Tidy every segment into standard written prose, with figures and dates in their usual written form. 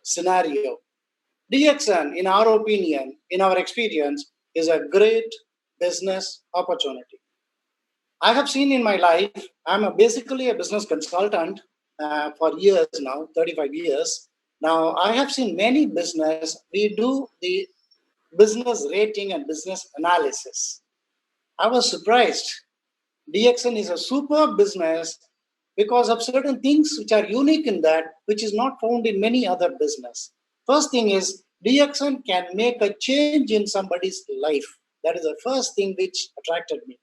scenario. DXN, in our opinion, in our experience, is a great business opportunity. I have seen in my life, basically a business consultant for years now, 35 years. Now, I have seen many business. We do the business rating and business analysis. I was surprised. DXN is a superb business because of certain things which are unique in that, which is not found in many other business. First thing is, DXN can make a change in somebody's life. That is the first thing which attracted me.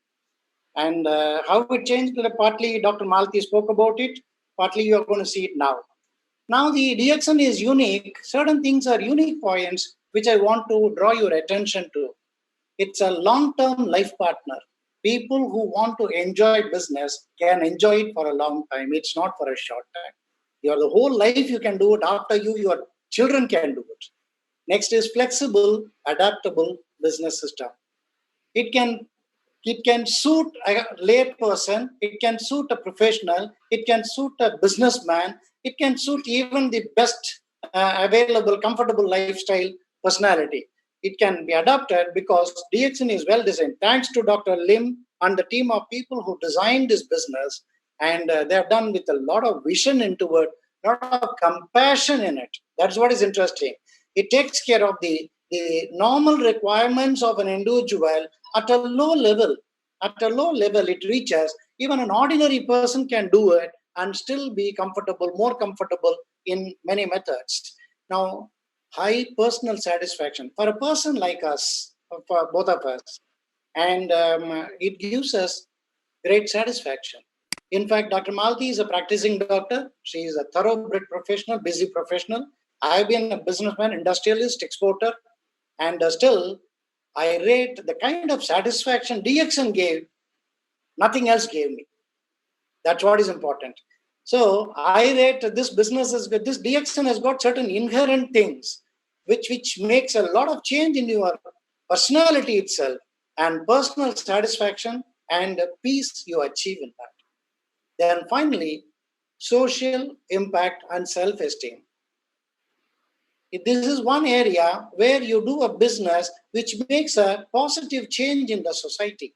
And how it changed, partly Dr. Malti spoke about it, partly you are going to see it now. Now the DXN is unique. Certain things are unique points which I want to draw your attention to. It's a long-term life partner. People who want to enjoy business can enjoy it for a long time. It's not for a short time. The whole life you can do it. After you, your children can do it. Next is flexible, adaptable business system. It can suit a lay person, it can suit a professional, it can suit a businessman, it can suit even the best available, comfortable lifestyle personality. It can be adapted because DXN is well designed. Thanks to Dr. Lim and the team of people who designed this business, and they have done with a lot of vision into it, a lot of compassion in it. That's what is interesting. It takes care of the normal requirements of an individual at a low level. At a low level, it reaches, even an ordinary person can do it and still be comfortable, more comfortable in many methods. Now, high personal satisfaction for a person like us, for both of us, and it gives us great satisfaction. In fact, Dr. Malti is a practicing doctor. She is a thoroughbred professional, busy professional. I've been a businessman, industrialist, exporter, and still I rate the kind of satisfaction DXN gave, nothing else gave me. That's what is important. So I rate this business as good. This DXN has got certain inherent things which makes a lot of change in your personality itself, and personal satisfaction and peace you achieve in that. Then finally, social impact and self-esteem. This is one area where you do a business which makes a positive change in the society,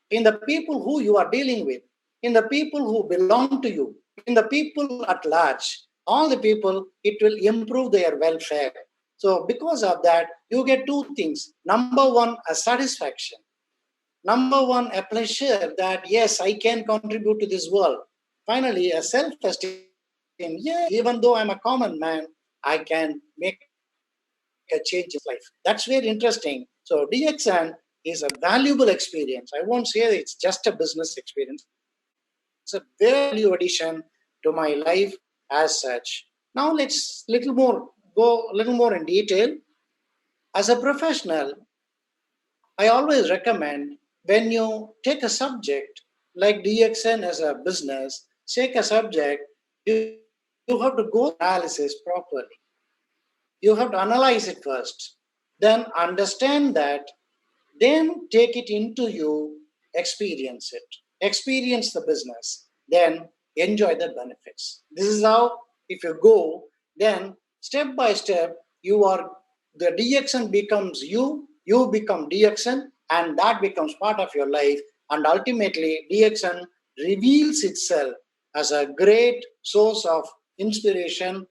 in the people who you are dealing with, in the people who belong to you, in the people at large. All the people, it will improve their welfare. So because of that, you get two things. Number one, a satisfaction. Number one, a pleasure that, yes, I can contribute to this world. Finally, a self-esteem. Yeah, even though I'm a common man, I can make a change in life. That's very interesting. So DXN is a valuable experience. I won't say it's just a business experience. It's a value addition to my life as such. Now let's go a little more in detail. As a professional, I always recommend when you take a subject like DXN as a business, take a subject, you have to go analysis properly. You have to analyze it first, then understand that, then take it into you, experience the business, then enjoy the benefits. This is how, if you go, then step by step, the DXN becomes you become DXN, and that becomes part of your life. And ultimately, DXN reveals itself as a great source of inspiration,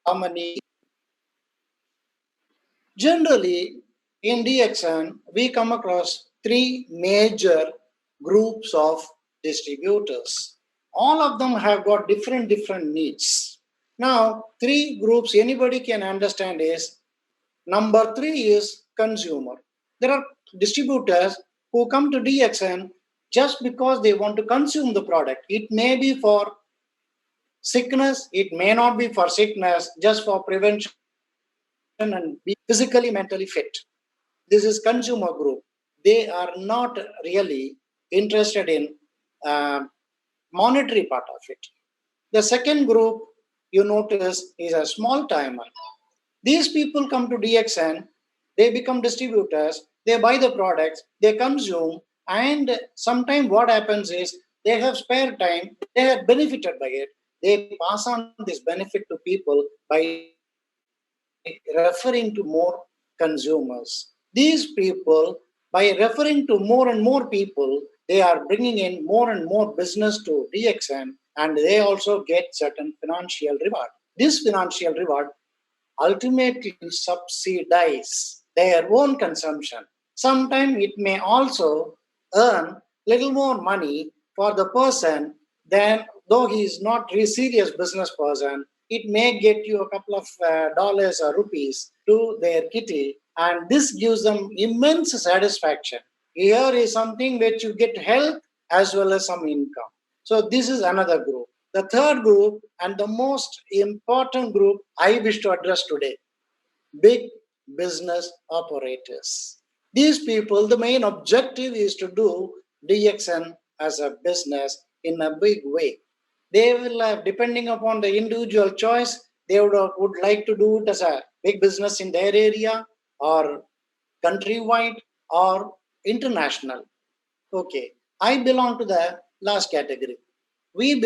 harmony. Generally, in DXN, we come across three major groups of distributors. All of them have got different needs. Now, three groups anybody can understand is, number three is consumer. There are distributors who come to DXN just because they want to consume the product. It may be for sickness, it may not be for sickness, just for prevention and be physically, mentally fit. This is consumer group. They are not really interested in monetary part of it. The second group, you notice, is a small timer. These people come to DXN, they become distributors, they buy the products, they consume, and sometimes what happens is they have spare time, they have benefited by it. they pass on this benefit to people by referring to more consumers. These people, by referring to more and more people, they are bringing in more and more business to DXN, and they also get certain financial reward. This financial reward ultimately subsidize their own consumption. Sometimes it may also earn little more money for the person than though he is not a serious business person. It may get you a couple of dollars or rupees to their kitty, and this gives them immense satisfaction. Here is something which you get health as well as some income. So this is another group. The third group and the most important group I wish to address today, big business operators. These people, the main objective is to do DXN as a business in a big way. They will have, depending upon the individual choice, they would like to do it as a big business in their area or countrywide or international. Okay, I belong to the last category. We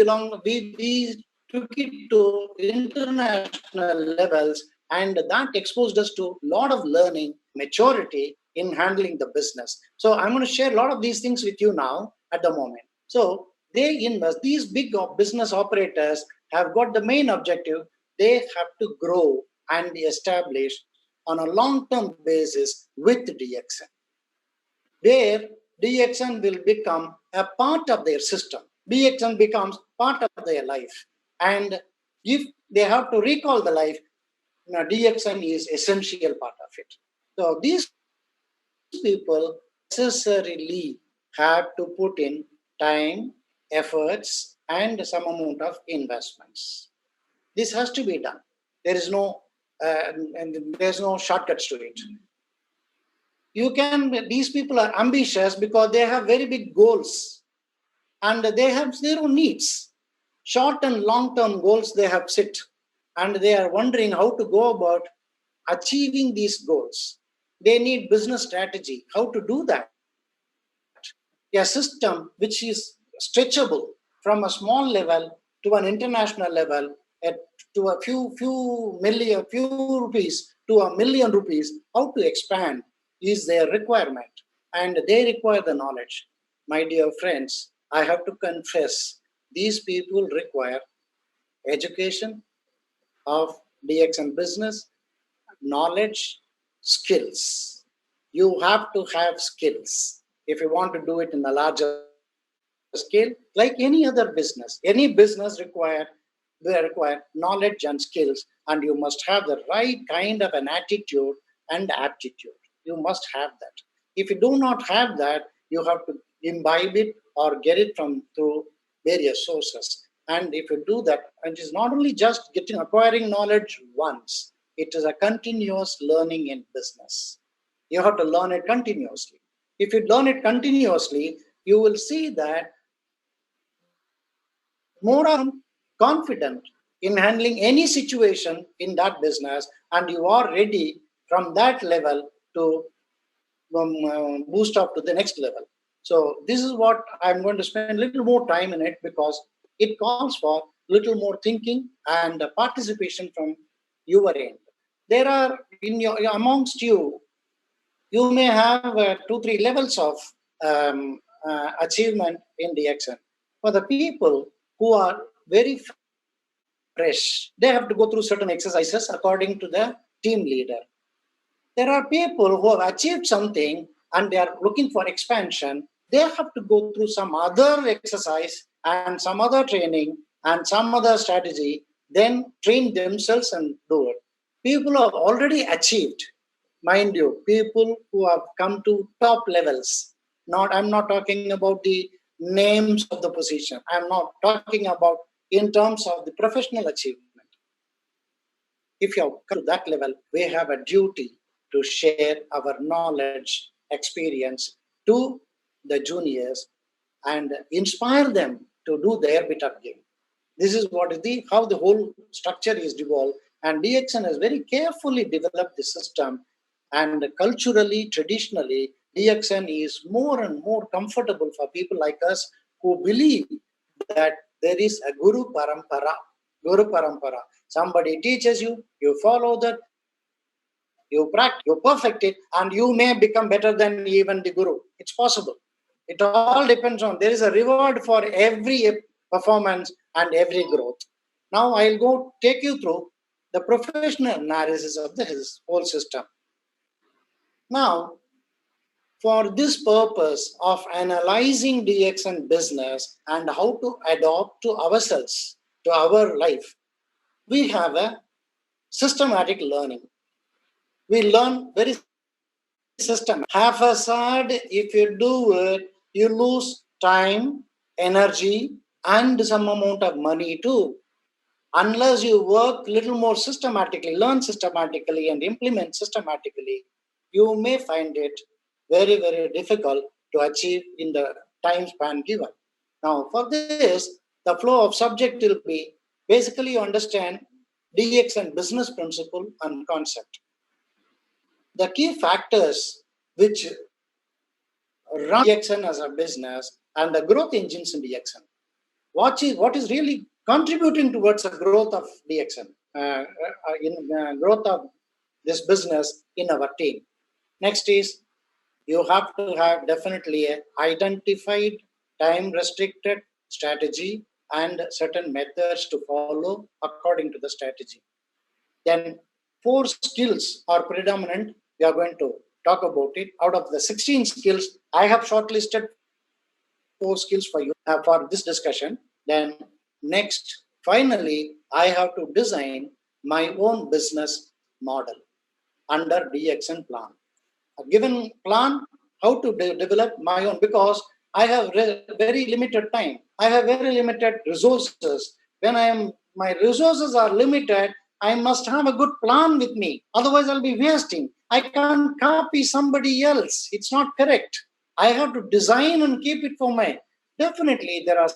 took it to international levels, and that exposed us to a lot of learning, maturity in handling the business. So I'm going to share a lot of these things with you now at the moment. So they invest, these big business operators have got the main objective. They have to grow and establish on a long-term basis with DXN, where DXN will become a part of their system. DXN becomes part of their life. And if they have to recall the life, DXN is essential part of it. So these people necessarily have to put in time, efforts, and some amount of investments. This has to be done. There is and there's no shortcuts to it. These people are ambitious because they have very big goals and they have their own needs. Short and long-term goals they have set, and they are wondering how to go about achieving these goals. They need business strategy, how to do that. A system which is stretchable from a small level to an international level, to a few rupees to a million rupees, how to expand is their requirement, and they require the knowledge. My dear friends, I have to confess, these people require education of DXN business, knowledge, skills. You have to have skills if you want to do it in a larger scale. Like any other business, any business they require knowledge and skills, and you must have the right kind of an attitude and aptitude. You must have that. If you do not have that, you have to imbibe it or get it from through various sources. And if you do that, and it is not only just acquiring knowledge once, it is a continuous learning in business. You have to learn it continuously. If you learn it continuously, you will see that more confident in handling any situation in that business, and you are ready from that level to boost up to the next level. So this is what I'm going to spend a little more time in it, because it calls for little more thinking and participation from your end. There are amongst you, you may have 2-3 levels of achievement in DXN. For the people who are very fresh, they have to go through certain exercises according to the team leader. There are people who have achieved something and they are looking for expansion. They have to go through some other exercise and some other training and some other strategy, then train themselves and do it. People who have already achieved, mind you, people who have come to top levels. I'm not talking about the names of the position. I'm not talking about in terms of the professional achievement. If you have come to that level, we have a duty to share our knowledge, experience to the juniors and inspire them to do their bit of game. This is how the whole structure is developed, and DXN has very carefully developed the system. And culturally, traditionally, DXN is more and more comfortable for people like us who believe that there is a Guru Parampara. Guru Parampara. Somebody teaches you, you follow that, you practice, you perfect it, and you may become better than even the Guru. It's possible. It all depends on, there is a reward for every performance and every growth. Now I'll go take you through the professional analysis of the whole system. Now, for this purpose of analyzing DXN business and how to adopt to ourselves, to our life, we have a systematic learning. We learn very systematic. Half-assed, if you do it, you lose time, energy, and some amount of money too. Unless you work little more systematically, learn systematically, and implement systematically, you may find it very, very difficult to achieve in the time span given. Now, for this, the flow of subject will be basically you understand DXN business principle and concept. The key factors which run DXN as a business and the growth engines in DXN. What is really contributing towards the growth of DXN, growth of this business in our team. Next is you have to have definitely a identified time restricted strategy and certain methods to follow according to the strategy. Then 4 skills are predominant. We are going to talk about it. Out of the 16 skills, I have shortlisted 4 skills for you for this discussion. Then next, finally, I have to design my own business model under DXN plan. A given plan, how to develop my own, because I have very limited time. I have very limited resources. When my resources are limited, I must have a good plan with me. Otherwise, I'll be wasting. I can't copy somebody else. It's not correct. I have to design and keep it for my. Definitely, there are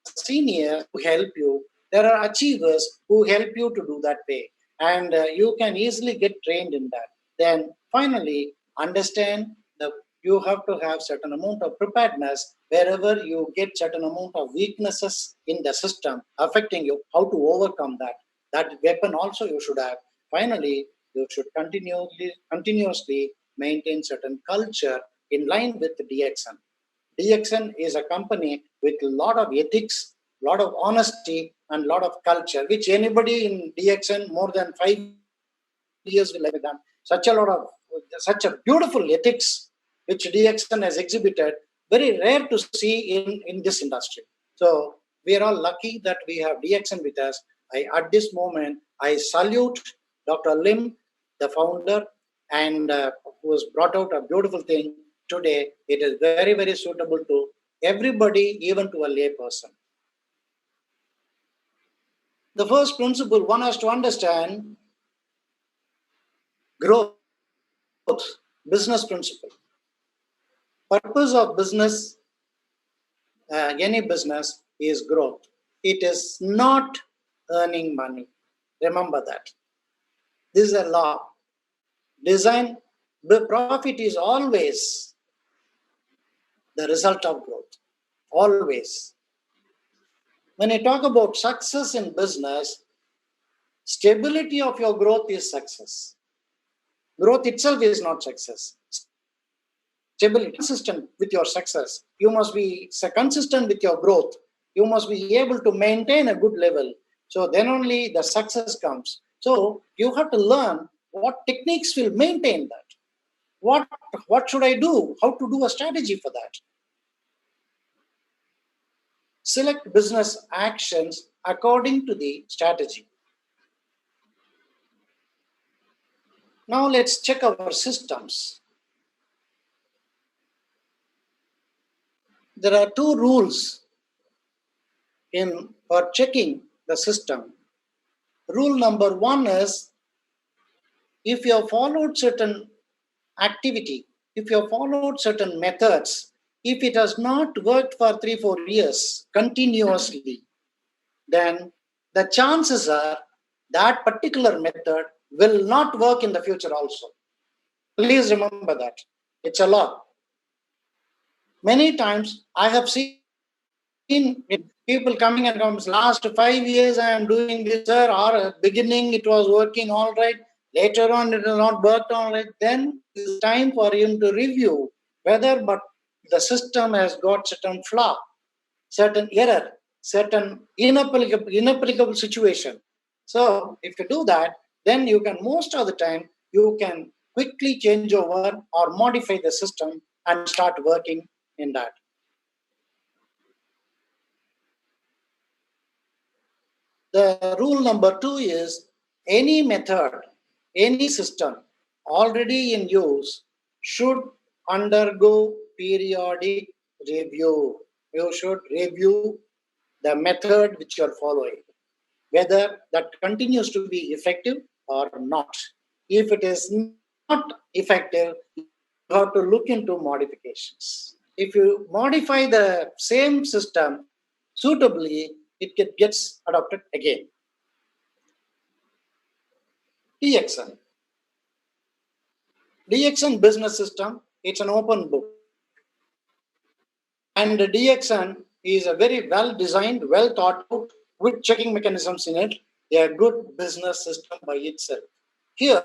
seniors who help you. There are achievers who help you to do that way. And you can easily get trained in that. Then finally, understand that you have to have certain amount of preparedness wherever you get certain amount of weaknesses in the system affecting you, how to overcome that. That weapon also you should have. Finally, you should continuously maintain certain culture in line with DXN. DXN is a company with a lot of ethics, lot of honesty, and lot of culture, which anybody in DXN more than 5 years will have done. Such a beautiful ethics which DXN has exhibited, very rare to see in this industry. So we are all lucky that we have DXN with us. At this moment, I salute Dr. Lim, the founder, and who has brought out a beautiful thing today. It is very, very suitable to everybody, even to a lay person. The first principle one has to understand growth, business principle. Purpose of business, any business, is growth. It is not earning money. Remember that. This is a law. Design, the profit is always the result of growth. Always. When I talk about success in business, stability of your growth is success. Growth itself is not success. Stability, consistent with your success. You must be consistent with your growth. You must be able to maintain a good level. So then only the success comes. So you have to learn what techniques will maintain that. What should I do? How to do a strategy for that? Select business actions according to the strategy. Now let's check our systems. There are 2 rules for checking the system. Rule number 1 is, if you have followed certain activity, if you have followed certain methods, if it has not worked for 3-4 years continuously, then the chances are that particular method will not work in the future also. Please remember that. It's a law. Many times I have seen seen people coming and comes, last 5 years I am doing this, sir, or beginning it was working all right, later on it has not worked all right. Then it is time for him to review whether but the system has got certain flaw, certain error, certain inapplicable situation. So if you do that, then you can, most of the time, you can quickly change over or modify the system and start working in that. The rule number 2 is any method, any system already in use should undergo periodic review. You should review the method which you are following, whether that continues to be effective or not. If it is not effective, you have to look into modifications. If you modify the same system suitably, it gets adopted again. DXN. DXN business system, it's an open book. And the DXN is a very well designed, well thought out, with checking mechanisms in it, a good business system by itself. Here,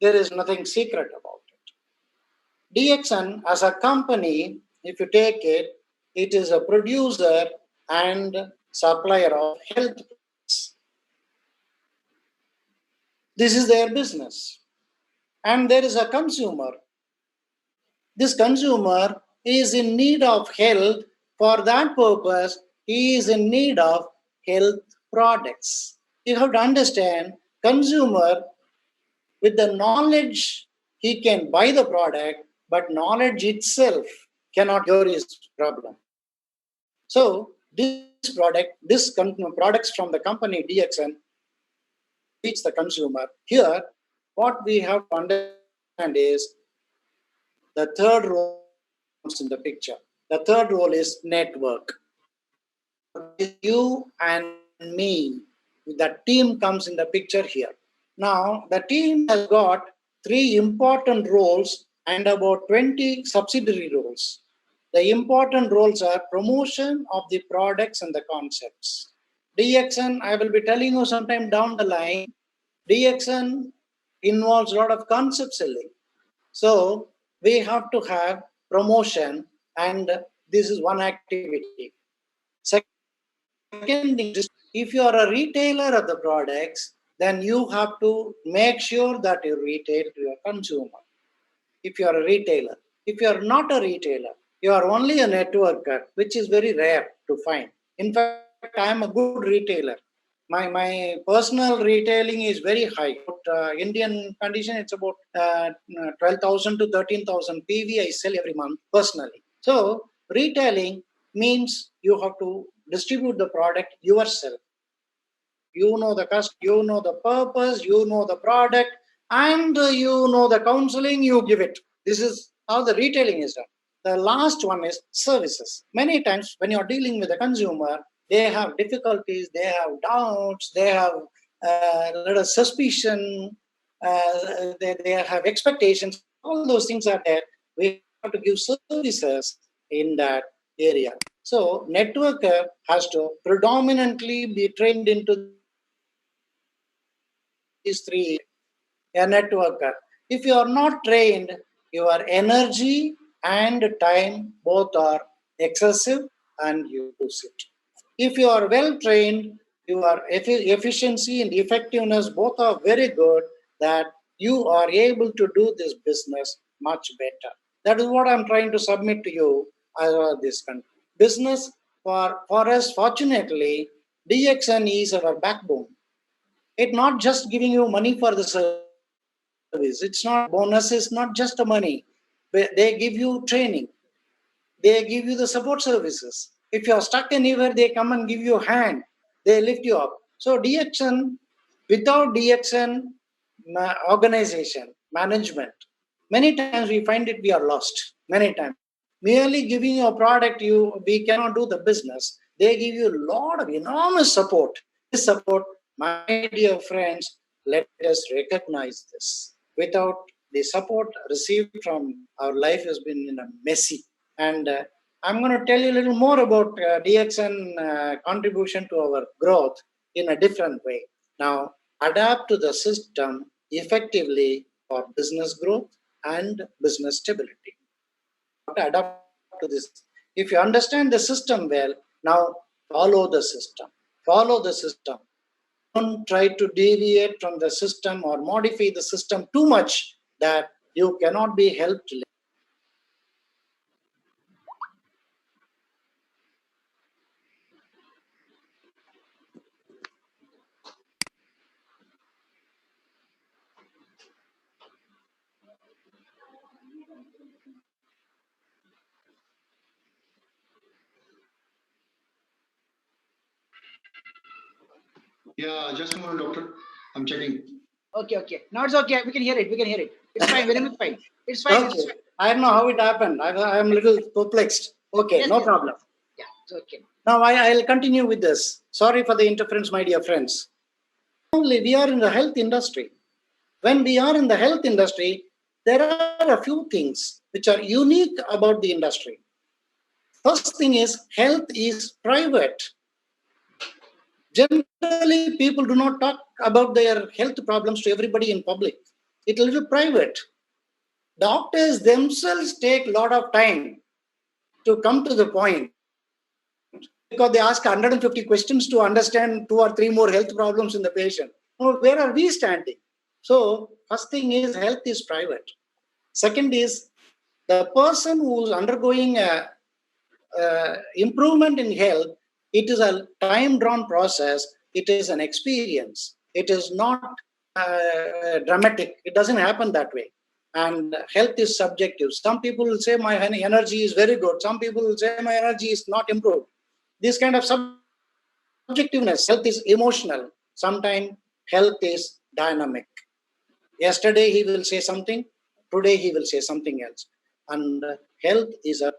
there is nothing secret about it. DXN as a company, if you take it, it is a producer and supplier of health products. This is their business. And there is a consumer. This consumer is in need of health. For that purpose, he is in need of health products. You have to understand, consumer, with the knowledge, he can buy the product, but knowledge itself cannot cure his problem. So this products from the company DXN reach the consumer. Here, what we have to understand is the third role comes in the picture. The third role is network. You and me, the team comes in the picture here. Now, the team has got 3 important roles and about 20 subsidiary roles. The important roles are promotion of the products and the concepts. DXN, I will be telling you sometime down the line, DXN involves a lot of concept selling. So we have to have promotion, and this is one activity. Second thing is, if you are a retailer of the products, then you have to make sure that you retail to your consumer. If you are a retailer, if you are not a retailer, you are only a networker, which is very rare to find. In fact, I am a good retailer. My personal retailing is very high. Indian condition, it's about 12,000 to 13,000 PV I sell every month personally. So retailing means you have to distribute the product yourself. You know the cost, you know the purpose, you know the product, and you know the counseling, you give it. This is how the retailing is done. The last one is services. Many times when you're dealing with a consumer, they have difficulties, they have doubts, they have a little suspicion, they have expectations. All those things are there. We have to give services in that area. So networker has to predominantly be trained into these 3. A networker. If you are not trained, your energy and time both are excessive and you lose it. If you are well trained, your efficiency and effectiveness both are very good, that you are able to do this business much better. That is what I'm trying to submit to you as this country. Business for us, fortunately, DXN is our backbone. It's not just giving you money for the service. It's not bonus, it's not just the money. They give you training. They give you the support services. If you're stuck anywhere, they come and give you a hand. They lift you up. So DXN, without DXN organization, management, many times we find it we are lost. Many times. Merely giving you a product, we cannot do the business. They give you a lot of enormous support. This support, my dear friends, let us recognize this. Without the support received from, our life has been messy. And I'm going to tell you a little more about DXN contribution to our growth in a different way. Now, adapt to the system effectively for business growth and business stability. Adapt to this. If you understand the system well, now follow the system. Follow the system. Don't try to deviate from the system or modify the system too much that you cannot be helped. Yeah, just a moment, doctor. I'm checking. Okay, okay. Now it's okay. We can hear it. We can hear it. It's fine. Very much fine. It's fine. Okay. It's fine. I don't know how it happened. I am a little perplexed. Okay, Yes, no yes. problem. Yeah, it's okay. Now I'll continue with this. Sorry for the interference, my dear friends. Only we are in the health industry. When we are in the health industry, there are a few things which are unique about the industry. First thing is health is private. Generally, people do not talk about their health problems to everybody in public. It's a little private. Doctors themselves take a lot of time to come to the point because they ask 150 questions to understand two or three more health problems in the patient. Now, where are we standing? So, first thing is health is private. Second is the person who's undergoing improvement in health. It is a time drawn process. It is an experience. It is not dramatic. It doesn't happen that way. And health is subjective. Some people will say my energy is very good. Some people will say my energy is not improved. This kind of subjectiveness. Health is emotional. Sometimes health is dynamic. Yesterday he will say something. Today he will say something else. And health is a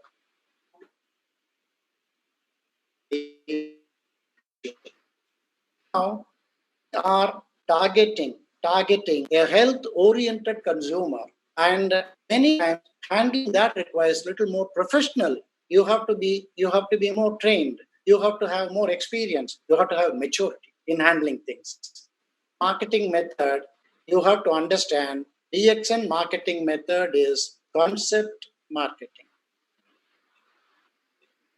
now are targeting a health oriented consumer, and many times handling that requires little more professional. You have to be more trained. You have to have more experience. You have to have maturity in handling things. Marketing method, you have to understand DXN marketing method is concept marketing,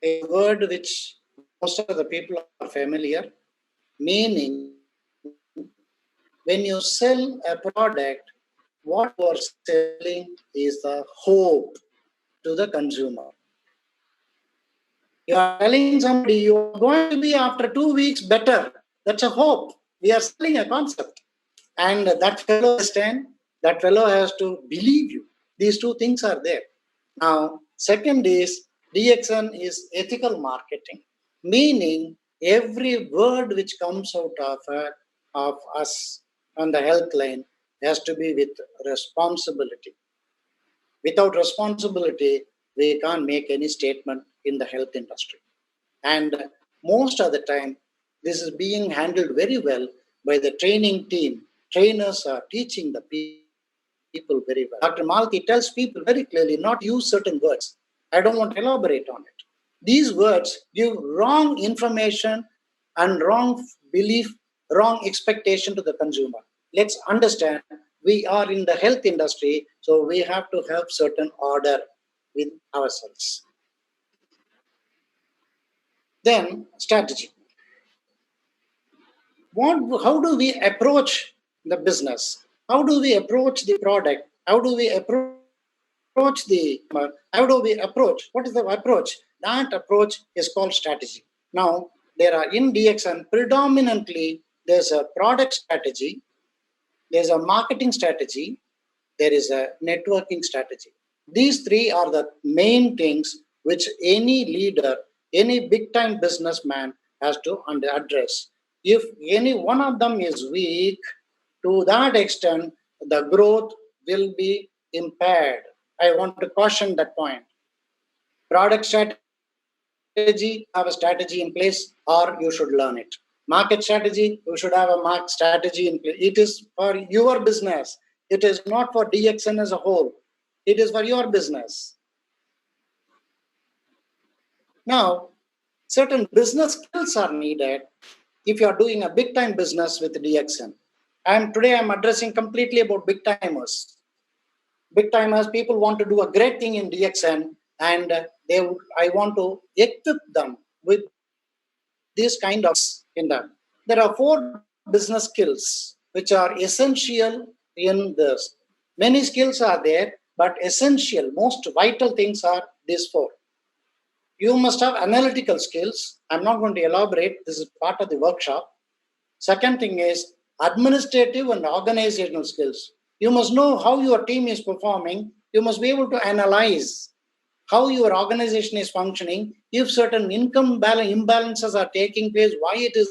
a word which most of the people are familiar, meaning when you sell a product, what you are selling is the hope to the consumer. You are telling somebody you are going to be after 2 weeks better. That's a hope. We are selling a concept. And that fellow understand, that fellow has to believe you. These two things are there. Now, second is DXN is ethical marketing, meaning every word which comes out of us on the health line has to be with responsibility. Without responsibility, we can't make any statement in the health industry. And most of the time, this is being handled very well by the training team. Trainers are teaching the people very well. Dr. Malki tells people very clearly not use certain words. I don't want to elaborate on it. These words give wrong information and wrong belief, wrong expectation to the consumer. Let's understand we are in the health industry, so we have to have certain order with ourselves. Then strategy. How do we approach the business? How do we approach the product? How do we approach the how do we approach? What is the approach? That approach is called strategy. Now, there are in DXN predominantly there's a product strategy, there's a marketing strategy, there is a networking strategy. These three are the main things which any leader, any big time businessman has to address. If any one of them is weak, to that extent, the growth will be impaired. I want to caution that point. Product strategy, have a strategy in place, or you should learn it. Market strategy, you should have a market strategy in place. It is for your business. It is not for DXN as a whole. It is for your business. Now, certain business skills are needed if you are doing a big time business with DXN. Today I'm addressing completely about big timers. Big timers, people want to do a great thing in DXN, and I want to equip them with this kind of in them. There are 4 business skills which are essential in this. Many skills are there, but essential, most vital things are these 4. You must have analytical skills. I'm not going to elaborate. This is part of the workshop. Second thing is administrative and organizational skills. You must know how your team is performing. You must be able to analyze how your organization is functioning, if certain income imbalances are taking place, why it is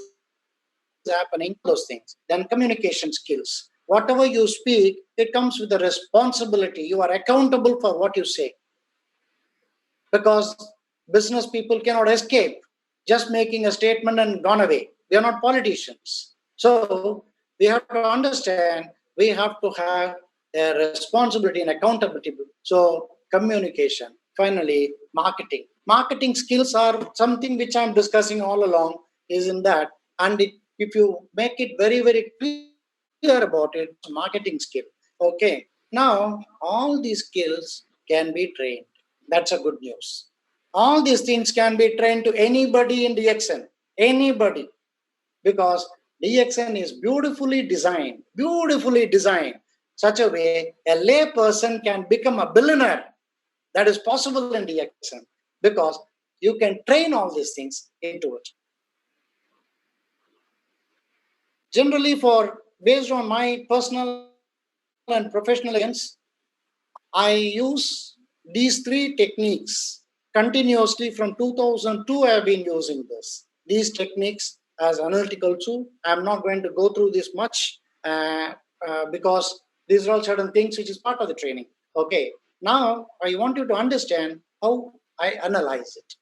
happening, those things. Then communication skills. Whatever you speak, it comes with a responsibility. You are accountable for what you say. Because business people cannot escape just making a statement and gone away. We are not politicians. So we have to understand, we have to have a responsibility and accountability. So communication. Finally, marketing. Marketing skills are something which I'm discussing all along, is in that. And if you make it very, very clear about it, marketing skill. Okay. Now, all these skills can be trained. That's a good news. All these things can be trained to anybody in DXN. Anybody. Because DXN is beautifully designed, such a way a lay person can become a billionaire. That is possible in DXN because you can train all these things into it. Generally, based on my personal and professional experience, I use these 3 techniques continuously from 2002. I have been using these techniques as analytical tool. I'm not going to go through this much because these are all certain things which is part of the training. Okay. Now I want you to understand how I analyze it,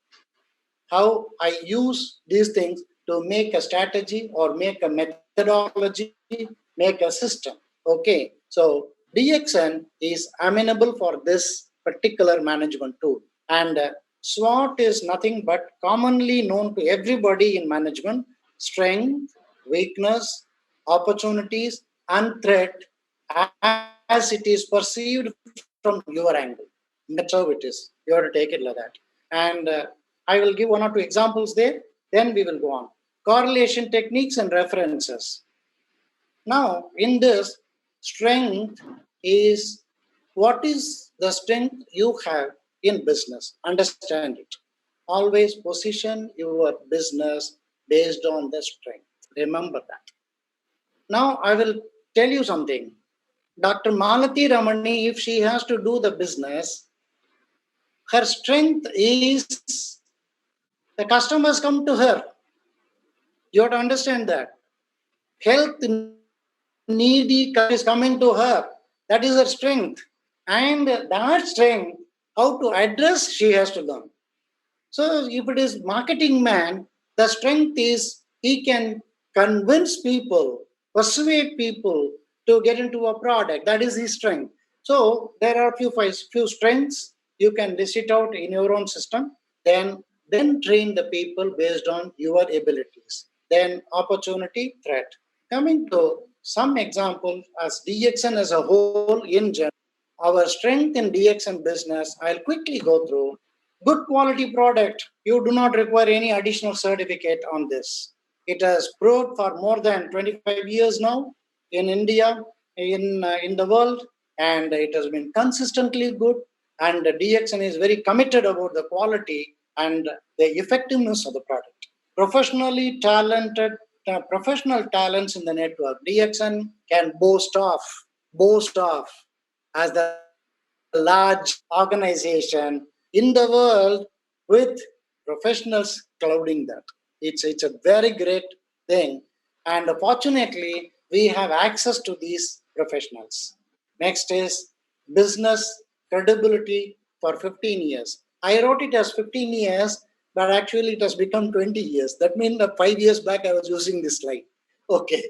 how I use these things to make a strategy or make a methodology, make a system. Okay, so DXN is amenable for this particular management tool. And SWOT is nothing but commonly known to everybody in management: strength, weakness, opportunities, and threat as it is perceived from your angle. That's how it is. You have to take it like that. And I will give 1 or 2 examples there, then we will go on. Correlation techniques and references. Now, in this, strength is what is the strength you have in business. Understand it. Always position your business based on the strength. Remember that. Now, I will tell you something. Dr. Malati Ramani, if she has to do the business, her strength is the customers come to her. You have to understand that. Health needy is coming to her. That is her strength. And that strength, how to address, she has to learn. So if it is marketing man, the strength is he can convince people, persuade people to get into a product. That is his strength. So there are few strengths. You can list it out in your own system. Then train the people based on your abilities. Then opportunity, threat. Coming to some examples as DXN as a whole in general, our strength in DXN business, I'll quickly go through. Good quality product. You do not require any additional certificate on this. It has proved for more than 25 years now in India, in the world, and it has been consistently good. And DXN is very committed about the quality and the effectiveness of the product. Professional talents in the network. DXN can boast of as the large organization in the world with professionals clouding that. It's a very great thing. And fortunately, we have access to these professionals. Next is business credibility for 15 years. I wrote it as 15 years, but actually it has become 20 years. That means 5 years back I was using this slide. Okay.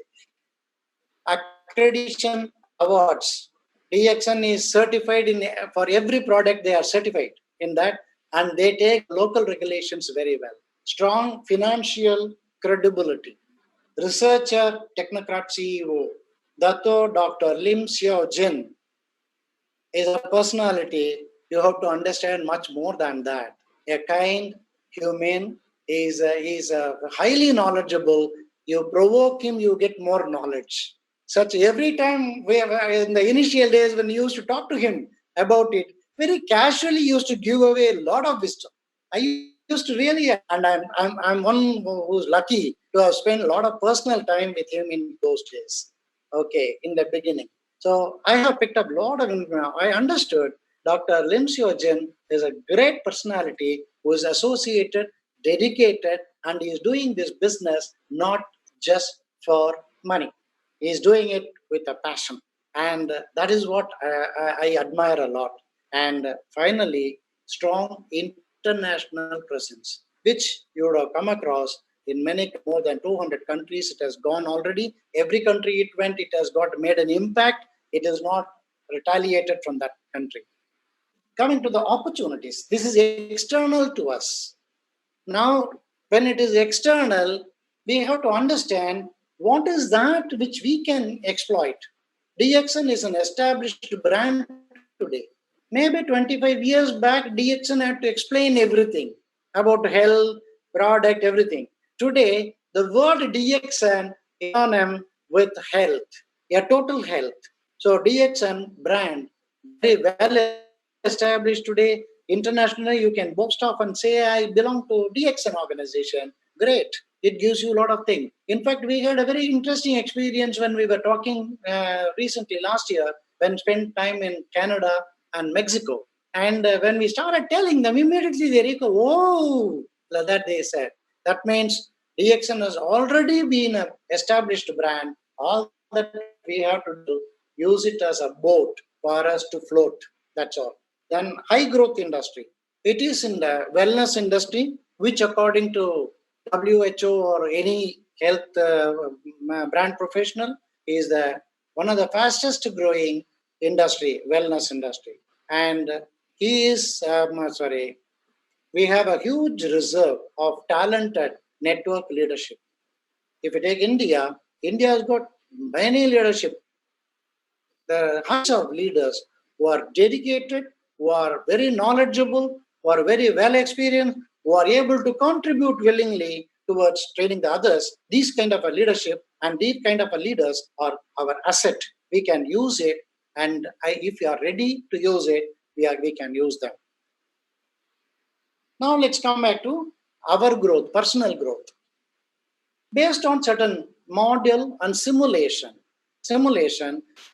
Accreditation awards. DXN is certified for every product they are certified in that. and they take local regulations very well. Strong financial credibility. Researcher, technocrat CEO, Dato Dr. Lim Xiao Jin is a personality. You have to understand much more than that. A kind, humane, is highly knowledgeable. You provoke him, you get more knowledge. Such every time we have, in the initial days when you used to talk to him about it, very casually used to give away a lot of wisdom. I used to really, and I'm one who's lucky to have spent a lot of personal time with him in those days. Okay, in the beginning. So I have picked up a lot of information. I understood Dr. Lim Seo Jin is a great personality who is associated, dedicated, and he is doing this business not just for money. He is doing it with a passion. And that is what I admire a lot. And finally, strong international presence, which you would have come across in many more than 200 countries. It has gone already. Every country it went, it has got made an impact. It is not retaliated from that country. Coming to the opportunities, this is external to us. Now, when it is external, we have to understand what is that which we can exploit. DXN is an established brand today. Maybe 25 years back, DXN had to explain everything about health, product, everything. Today, the word DXN is synonym with health, a total health. So DXN brand, very well established today. Internationally, you can boast off and say, I belong to DXN organization. Great. It gives you a lot of things. In fact, we had a very interesting experience when we were talking recently last year, when spent time in Canada and Mexico. And when we started telling them, immediately they go, oh, that they said. That means DXN has already been an established brand. All that we have to do, use it as a boat for us to float. That's all. Then high growth industry. It is in the wellness industry, which according to WHO or any health brand professional is the one of the fastest growing industry, wellness industry. And he is, sorry, we have a huge reserve of talented network leadership. If you take India, India has got many leadership, the hundreds of leaders who are dedicated, who are very knowledgeable, who are very well experienced, who are able to contribute willingly towards training the others. These kind of a leadership and these kind of a leaders are our asset. We can use it, and if you are ready to use it, we can use them. Now let's come back to our growth, personal growth. Based on certain model and simulation,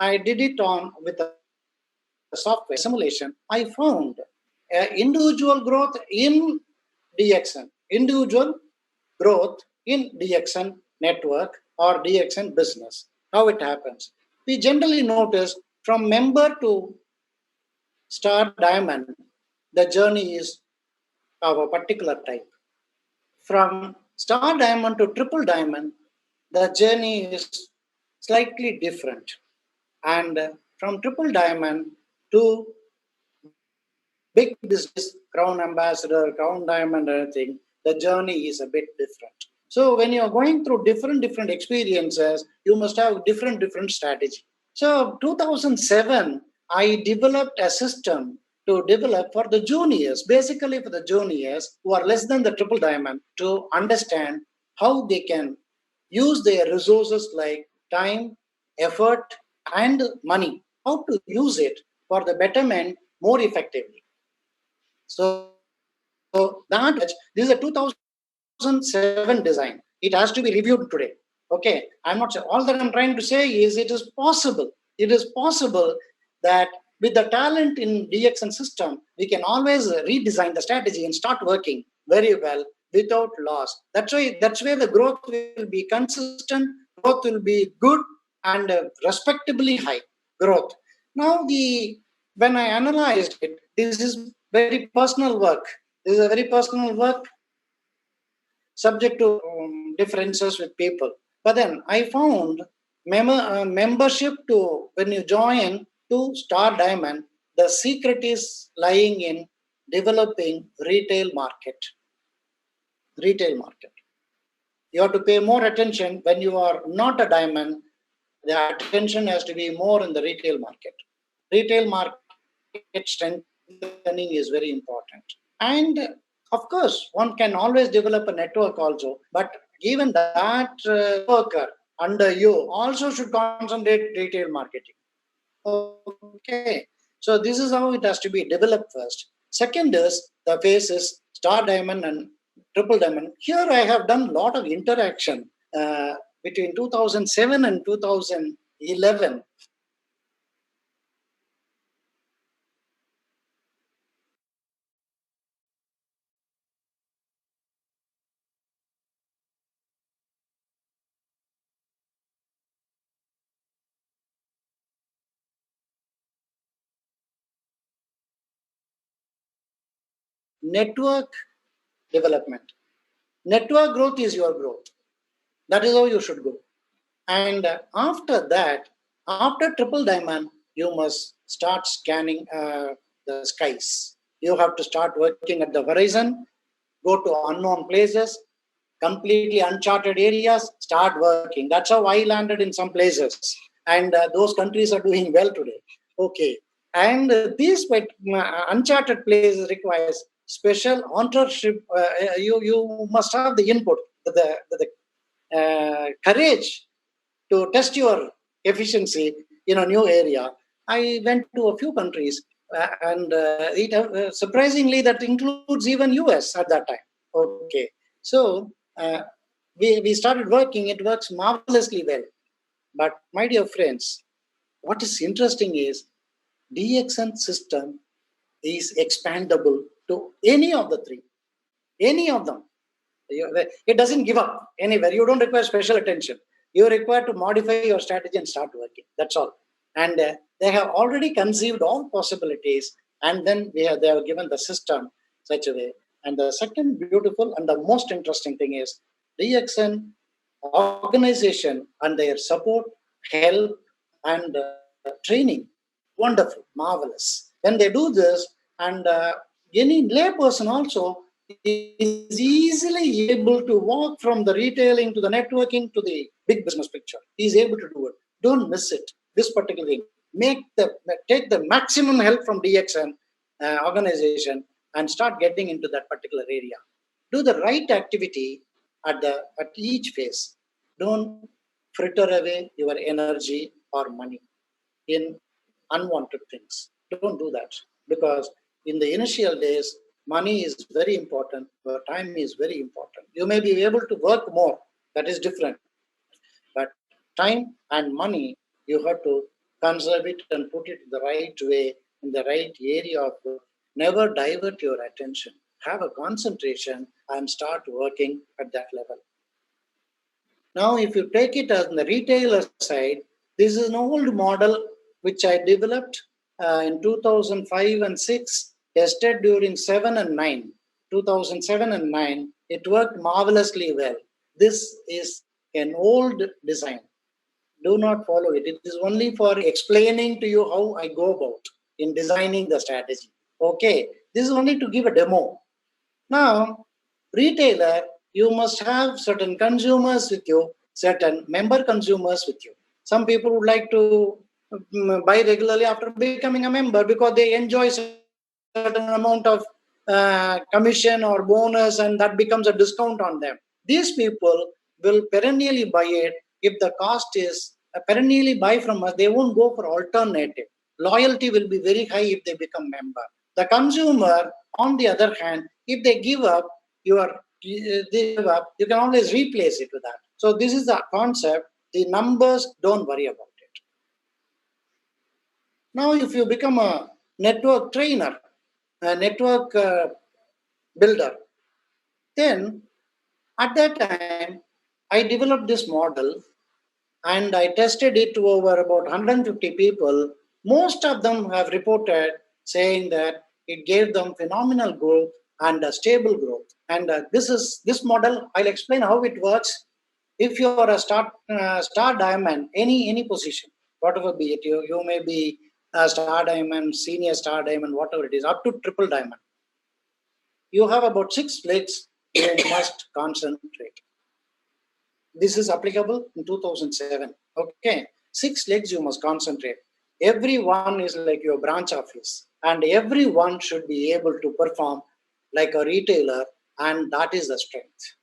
I did it on with a software simulation. I found individual growth in DXN, individual growth in DXN network or DXN business. How it happens? We generally notice from member to star diamond, the journey is of a particular type. From star diamond to triple diamond, the journey is slightly different. And from triple diamond to big business, crown ambassador, crown diamond, anything, the journey is a bit different. So when you're going through different experiences, you must have different strategy. So 2007, I developed a system to develop for the juniors, basically for the juniors who are less than the triple diamond, to understand how they can use their resources like time, effort, and money, how to use it for the betterment more effectively. So that this is a 2007 design. It has to be reviewed today. Okay, I'm not sure. All that I'm trying to say is it is possible. It is possible that with the talent in DXN system, we can always redesign the strategy and start working very well without loss. That's where the growth will be consistent, growth will be good and respectably high growth. Now when I analyzed it, this is very personal work. This is a very personal work subject to differences with people. But then I found membership to when you join to Star Diamond, the secret is lying in developing retail market. Retail market. You have to pay more attention when you are not a diamond. The attention has to be more in the retail market. Retail market strengthening is very important. And of course, one can always develop a network also, but even that worker under you also should concentrate retail marketing. Okay, so this is how it has to be developed first. Second is the phases star diamond and triple diamond. Here I have done a lot of interaction between 2007 and 2011. Network development. Network growth is your growth. That is how you should go. And after that, after triple diamond, you must start scanning the skies. You have to start working at the horizon, go to unknown places, completely uncharted areas, start working. That's how I landed in some places. And those countries are doing well today. Okay. And these uncharted places requires special entrepreneurship. You must have the input, the courage to test your efficiency in a new area. I went to a few countries, and surprisingly, that includes even US at that time. Okay, so we started working. It works marvelously well. But my dear friends, what is interesting is DXN system is expandable to any of the three, any of them. It doesn't give up anywhere. You don't require special attention. You require to modify your strategy and start working. That's all. And they have already conceived all possibilities, and then they have given the system such a way. And the second beautiful and the most interesting thing is DXN organization and their support, help, and training. Wonderful, marvelous. When they do this, and any layperson also is easily able to walk from the retailing to the networking to the big business picture. He is able to do it. Don't miss it. This particular thing. Take the maximum help from DXN organization and start getting into that particular area. Do the right activity at each phase. Don't fritter away your energy or money in unwanted things. Don't do that, because in the initial days, money is very important, your time is very important. You may be able to work more, that is different. But time and money, you have to conserve it and put it the right way, in the right area of work. Never divert your attention. Have a concentration and start working at that level. Now, if you take it on the retailer side, this is an old model which I developed in 2005 and 6, tested during 7 and 9. 2007 and 9, it worked marvelously well. This is an old design. Do not follow it. It is only for explaining to you how I go about in designing the strategy. Okay, this is only to give a demo. Now, retailer, you must have certain consumers with you, certain member consumers with you. Some people would like to buy regularly after becoming a member because they enjoy certain amount of commission or bonus, and that becomes a discount on them. These people will perennially buy it. If the cost is perennially buy from us, they won't go for alternative. Loyalty will be very high if they become member. The consumer, on the other hand, if they give up, you can always replace it with that. So this is the concept. The numbers, don't worry about it. Now, if you become a network trainer, a network builder, then at that time, I developed this model and I tested it to over about 150 people. Most of them have reported saying that it gave them phenomenal growth and a stable growth. And this model. I'll explain how it works. If you are a star diamond, any position, whatever be it, you may be a star diamond, senior star diamond, whatever it is, up to triple diamond. you have about 6 legs, you must concentrate. This is applicable in 2007. Okay, 6 legs you must concentrate. Every one is like your branch office, and everyone should be able to perform like a retailer, and that is the strength.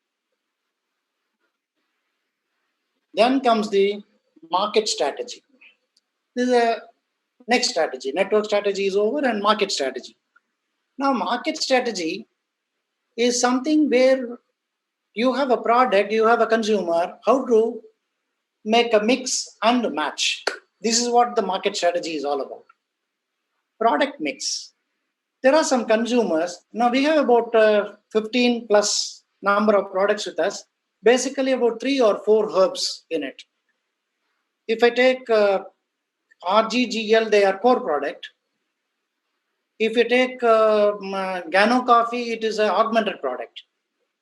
Then comes the market strategy. This is a next strategy. Network strategy is over, and market strategy. Now, market strategy is something where you have a product, you have a consumer, how to make a mix and match. This is what the market strategy is all about. Product mix. There are some consumers. Now we have about 15 plus number of products with us. Basically about 3 or 4 herbs in it. If I take RGGL, they are core product. If you take Gano coffee, it is an augmented product,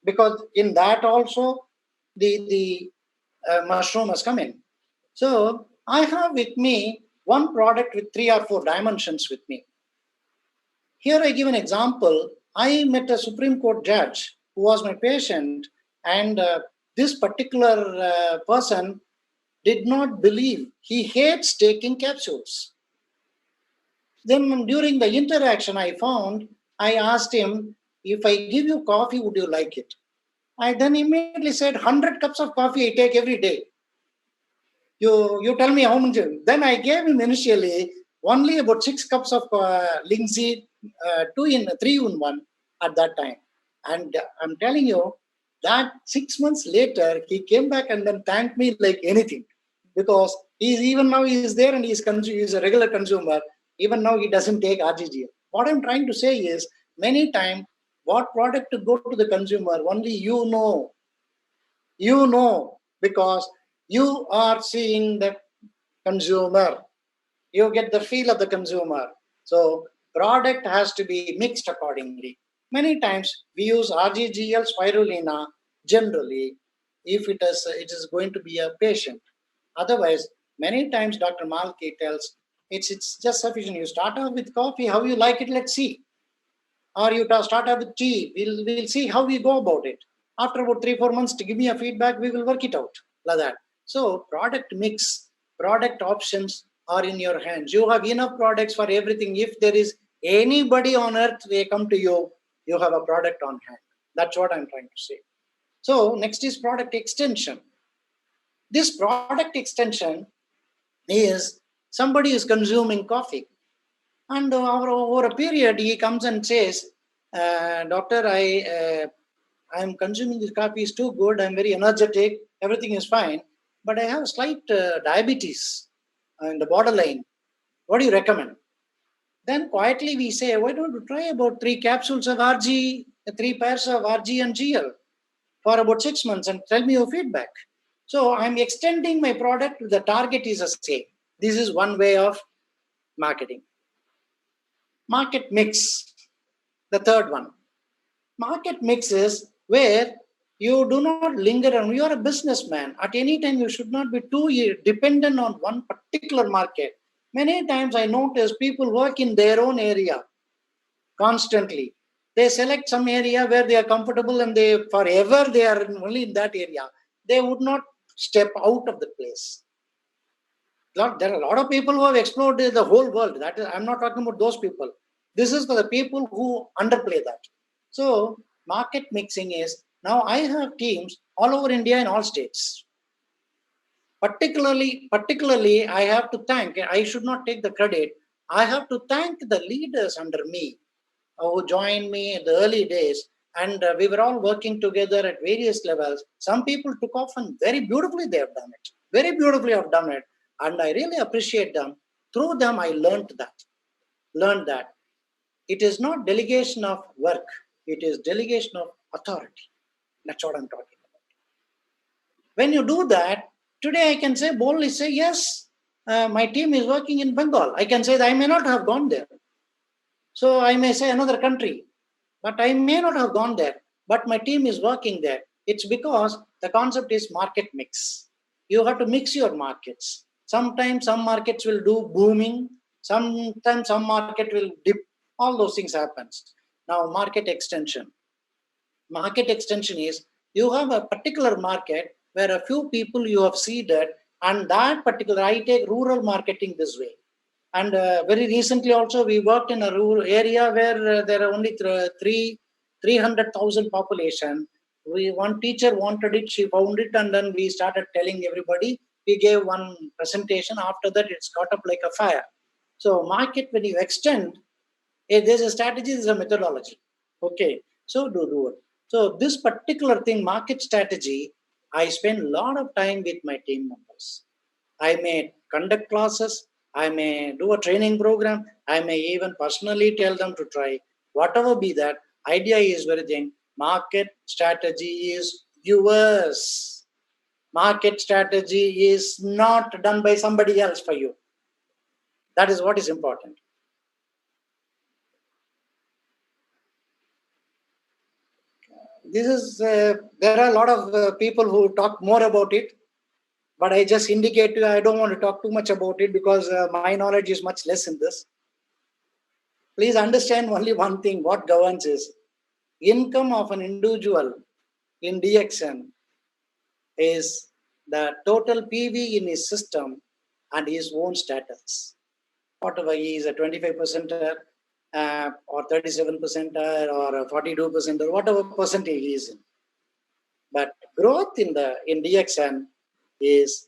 because in that also the mushroom has come in. So I have with me one product with 3 or 4 dimensions with me. Here I give an example. I met a Supreme Court judge who was my patient, and this particular person did not believe. He hates taking capsules. Then during the interaction I asked him, if I give you coffee, would you like it? I then immediately said, 100 cups of coffee I take every day. You tell me how much. Then I gave him initially only about 6 cups of linseed, 3 in 1 at that time. And I'm telling you that 6 months later, he came back and then thanked me like anything, because even now he is there and he's a regular consumer. Even now he doesn't take RGGL. What I'm trying to say is, many times what product to go to the consumer, only you know, because you are seeing the consumer. You get the feel of the consumer. So product has to be mixed accordingly. Many times we use RGGL spirulina generally if it is going to be a patient. Otherwise, many times Dr. Malki tells it's just sufficient. You start off with coffee, how you like it, let's see. Or you start off with tea, we'll see how we go about it. After about 3-4 months, to give me a feedback, we will work it out like that. So product mix, product options are in your hands. You have enough products for everything. If there is anybody on earth, they come to you, you have a product on hand. That's what I'm trying to say. So next is product extension. This product extension is somebody is consuming coffee, and over a period he comes and says, doctor, I'm consuming this coffee, is too good, I'm very energetic, everything is fine, but I have slight diabetes in the borderline. What do you recommend? Then quietly we say, why don't you try about 3 capsules of RG, 3 pairs of RG and GL for about 6 months and tell me your feedback. So I'm extending my product, the target is the same. This is one way of marketing. Market mix, the third one. Market mix is where you do not linger on. You are a businessman. At any time, you should not be too dependent on one particular market. Many times I notice people work in their own area constantly. They select some area where they are comfortable and they forever they are only in that area. They would not step out of the place. There are a lot of people who have explored the whole world. That is, I'm not talking about those people. This is for the people who underplay that. So market mixing is, now I have teams all over India in all states. Particularly, I have to thank, I should not take the credit, I have to thank the leaders under me who joined me in the early days. And we were all working together at various levels. Some people took off and very beautifully they have done it. Very beautifully have done it. And I really appreciate them. Through them, I learned that. It is not delegation of work. It is delegation of authority. That's what I'm talking about. When you do that, today I can say, boldly say, yes, my team is working in Bengal. I can say that I may not have gone there. So I may say another country, but I may not have gone there, but my team is working there. It's because the concept is market mix. You have to mix your markets. Sometimes some markets will do booming. Sometimes some market will dip. All those things happens. Now, market extension. Market extension is you have a particular market where a few people you have seeded, and that particular, I take rural marketing this way. And very recently also, we worked in a rural area where there are only 300,000 population. One teacher wanted it, she found it, and then we started telling everybody. We gave one presentation. After that, it's got up like a fire. So market, when you extend, there's a strategy, there's a methodology. Okay, so do it. So this particular thing, market strategy, I spend a lot of time with my team members. I may conduct classes, I may do a training program, I may even personally tell them to try. Whatever be that, idea is very thing. Market strategy is yours. Market strategy is not done by somebody else for you. That is what is important. This is there are a lot of people who talk more about it, but I just indicate to you, I don't want to talk too much about it because my knowledge is much less in this. Please understand only one thing: what governs is income of an individual in DXN is the total PV in his system and his own status. Whatever he is, a 25% or 37% or a 42% or whatever percentage he is in. But growth in DXN is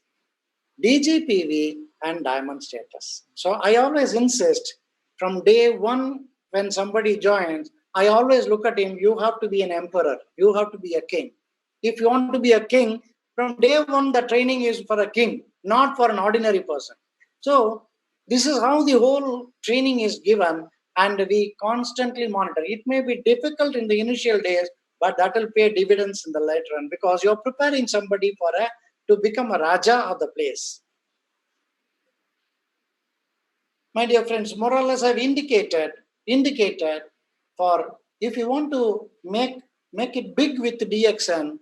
DGPV and diamond status. So I always insist from day one when somebody joins, I always look at him, you have to be an emperor, you have to be a king. If you want to be a king, from day one, the training is for a king, not for an ordinary person. So this is how the whole training is given, and we constantly monitor. It may be difficult in the initial days, but that will pay dividends in the later run because you're preparing somebody to become a Raja of the place. My dear friends, more or less I've indicated for if you want to make it big with DXN,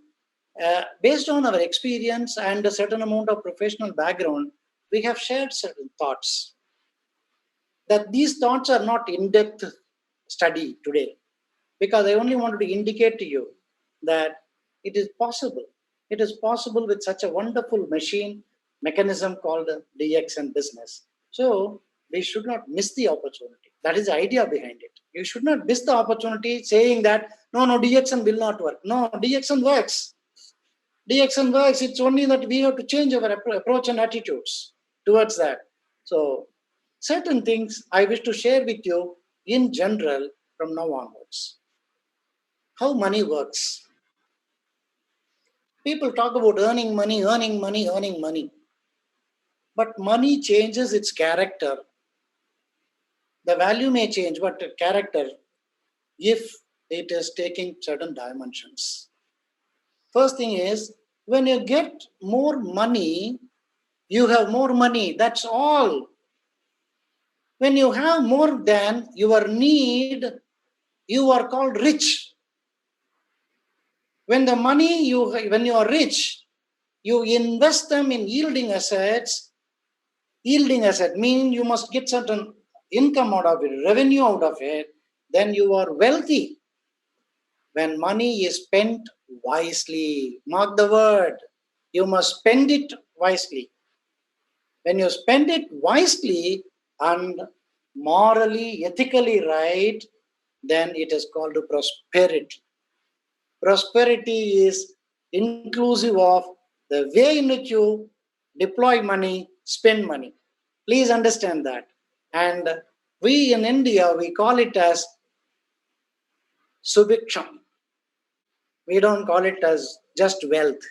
based on our experience and a certain amount of professional background, we have shared certain thoughts. That these thoughts are not in-depth study today, because I only wanted to indicate to you that it is possible. It is possible with such a wonderful mechanism called DXN business. So we should not miss the opportunity. That is the idea behind it. You should not miss the opportunity saying that, no, DXN will not work. No, DXN works. DXN works. It's only that we have to change our approach and attitudes towards that. So certain things I wish to share with you in general from now onwards. How money works. People talk about earning money. But money changes its character. The value may change, but the character, if it is taking certain dimensions. First thing is, when you get more money, you have more money. That's all. When you have more than your need, you are called rich. When when you are rich, you invest them in yielding assets. Yielding asset means you must get certain income out of it, revenue out of it, then you are wealthy. When money is spent wisely, mark the word, you must spend it wisely. When you spend it wisely and morally, ethically right, then it is called prosperity. Prosperity is inclusive of the way in which you deploy money, spend money. Please understand that. And we in India, we call it as subhiksham. We don't call it as just wealth.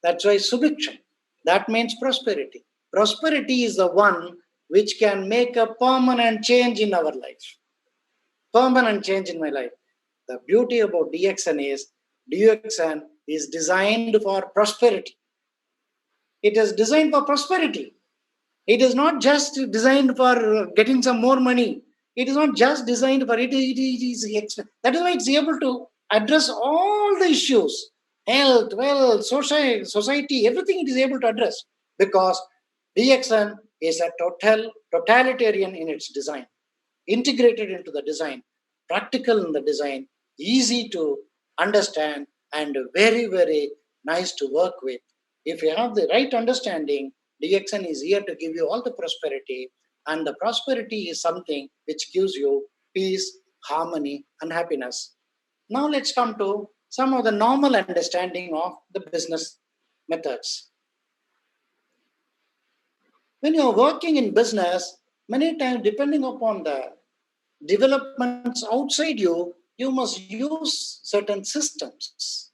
That's why subhiksham. That means prosperity. Prosperity is the one which can make a permanent change in our life. Permanent change in my life. The beauty about DXN is designed for prosperity. It is designed for prosperity. It is not just designed for getting some more money. It is not just designed for it. That is why it's able to address all the issues: health, wealth, society, everything it is able to address, because DXN is a totalitarian in its design, integrated into the design, practical in the design, easy to understand, and very, very nice to work with. If you have the right understanding, DXN is here to give you all the prosperity, and the prosperity is something which gives you peace, harmony, and happiness. Now let's come to some of the normal understanding of the business methods. When you're working in business, many times depending upon the developments outside you, you must use certain systems,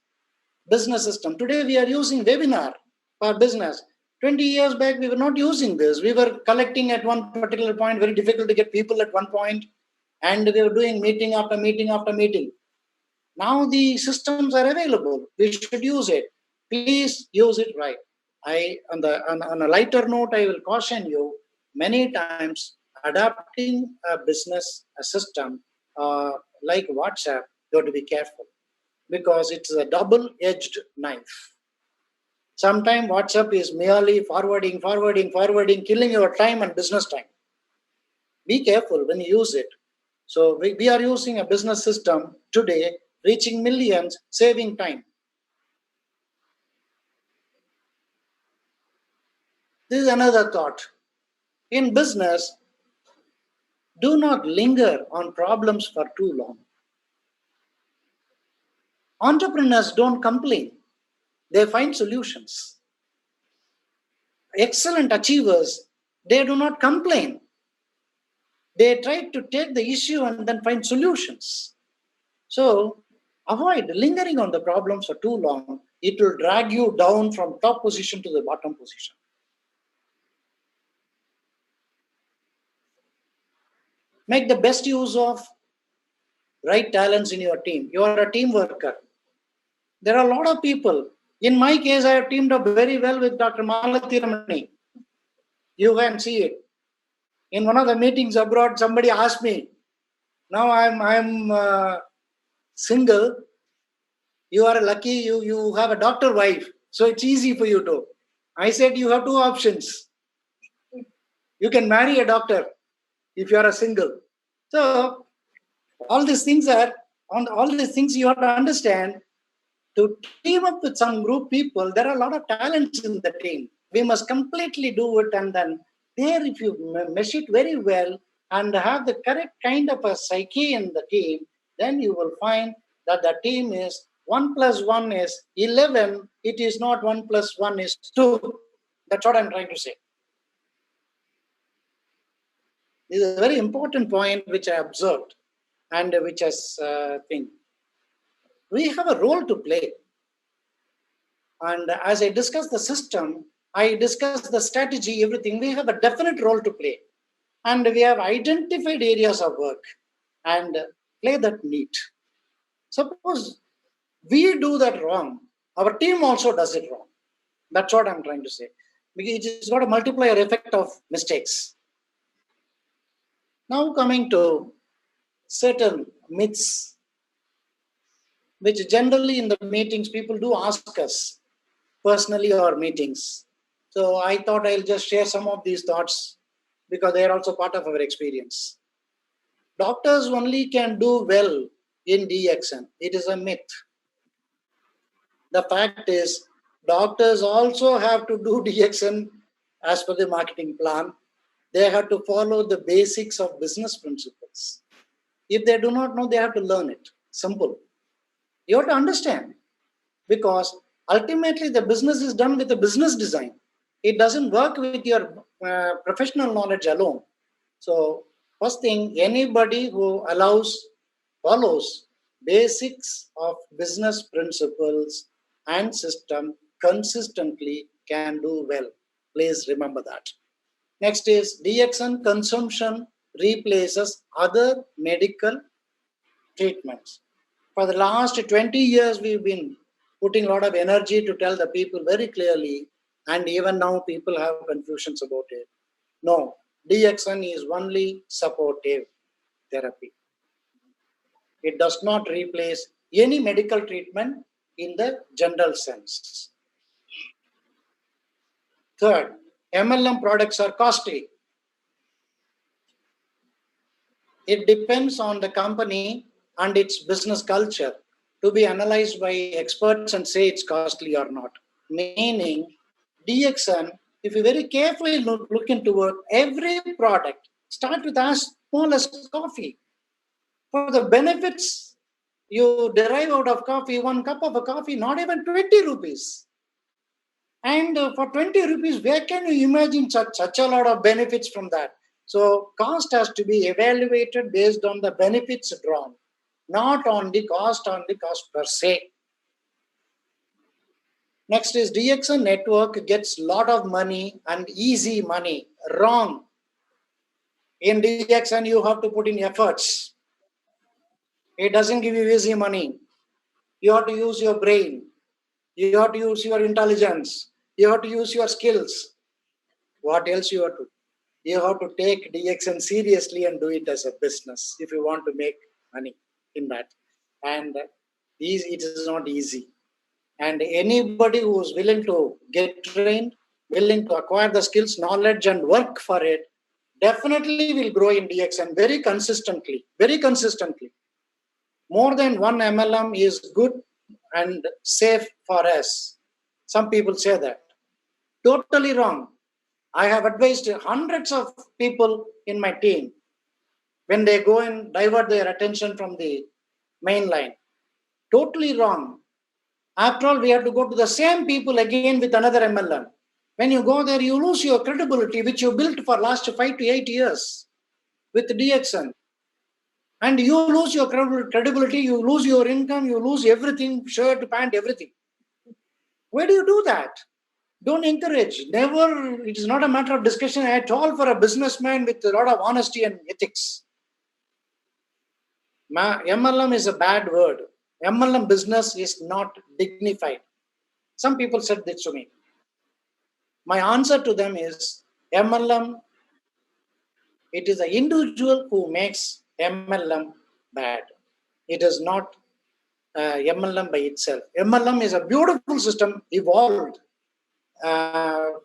business system. Today we are using webinar for business. 20 years back, we were not using this. We were collecting at one particular point, very difficult to get people at one point, and we were doing meeting after meeting after meeting. Now the systems are available. We should use it. Please use it right. On a lighter note, I will caution you many times adapting a business a system like WhatsApp, you have to be careful because it's a double-edged knife. Sometimes WhatsApp is merely forwarding, killing your time and business time. Be careful when you use it. So we are using a business system today, reaching millions, saving time. This is another thought. In business, do not linger on problems for too long. Entrepreneurs don't complain, they find solutions. Excellent achievers, they do not complain. They try to take the issue and then find solutions. So avoid lingering on the problems for too long. It will drag you down from top position to the bottom position. Make the best use of right talents in your team. You are a team worker. There are a lot of people. In my case, I have teamed up very well with Dr. Ramani. You can see it. In one of the meetings abroad, somebody asked me, now I'm single. You are lucky, you have a doctor wife. So it's easy for you to. I said, you have two options. You can marry a doctor if you are a single. So all these things you have to understand. To team up with some group people, there are a lot of talents in the team. We must completely do it, and then there, if you mesh it very well and have the correct kind of a psyche in the team, then you will find that the team is 1 plus 1 is 11. It is not 1 plus 1 is 2. That's what I'm trying to say. This is a very important point which I observed and which has think. We have a role to play. And as I discuss the system, I discuss the strategy, everything. We have a definite role to play. And we have identified areas of work and play that neat. Suppose we do that wrong, our team also does it wrong. That's what I'm trying to say. Because it's got a multiplier effect of mistakes. Now coming to certain myths, which generally in the meetings people do ask us personally or meetings. So I thought I'll just share some of these thoughts because they are also part of our experience. Doctors only can do well in DXN. It is a myth. The fact is, doctors also have to do DXN as per the marketing plan. They have to follow the basics of business principles. If they do not know, they have to learn it. Simple. You have to understand because ultimately the business is done with a business design. It doesn't work with your professional knowledge alone. So first thing, anybody who follows basics of business principles and system consistently can do well. Please remember that. Next is DXN consumption replaces other medical treatments. For the last 20 years, we've been putting a lot of energy to tell the people very clearly, and even now people have confusions about it. No, DXN is only supportive therapy. It does not replace any medical treatment in the general sense. Third, MLM products are costly. It depends on the company and its business culture to be analyzed by experts and say it's costly or not. Meaning, DXN, if you very carefully look into it, every product start with as small as coffee. For the benefits you derive out of coffee, one cup of a coffee, not even 20 rupees. And for 20 rupees, where can you imagine such a lot of benefits from that? So cost has to be evaluated based on the benefits drawn, not on the cost per se. Next is DXN network gets lot of money and easy money. Wrong. In DXN, you have to put in efforts. It doesn't give you easy money. You have to use your brain. You have to use your intelligence. You have to use your skills. What else you have to? You have to take DXN seriously and do it as a business if you want to make money in that. And it is not easy. And anybody who is willing to get trained, willing to acquire the skills, knowledge, and work for it, definitely will grow in DXN very consistently, very consistently. More than one MLM is good and safe for us. Some people say that. Totally wrong. I have advised hundreds of people in my team when they go and divert their attention from the main line. Totally wrong. After all, we have to go to the same people again with another MLM. When you go there, you lose your credibility, which you built for last 5 to 8 years with DXN. And you lose your credibility, you lose your income, you lose everything, shirt, pant, everything. Why do you do that? Don't encourage. Never, it is not a matter of discussion at all for a businessman with a lot of honesty and ethics. MLM is a bad word. MLM business is not dignified. Some people said this to me. My answer to them is MLM, it is the individual who makes MLM bad. It is not MLM by itself. MLM is a beautiful system, evolved about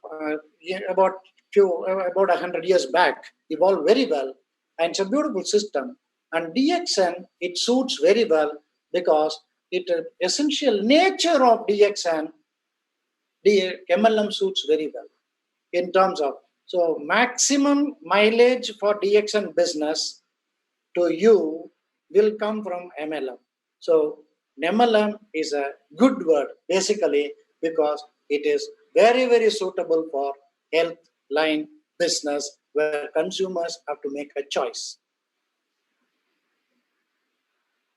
100 years back, evolved very well, and it's a beautiful system. And DXN, it suits very well because it essential nature of DXN, the MLM suits very well in terms of, so maximum mileage for DXN business to you will come from MLM. So MLM is a good word basically because it is very, very suitable for health line business where consumers have to make a choice.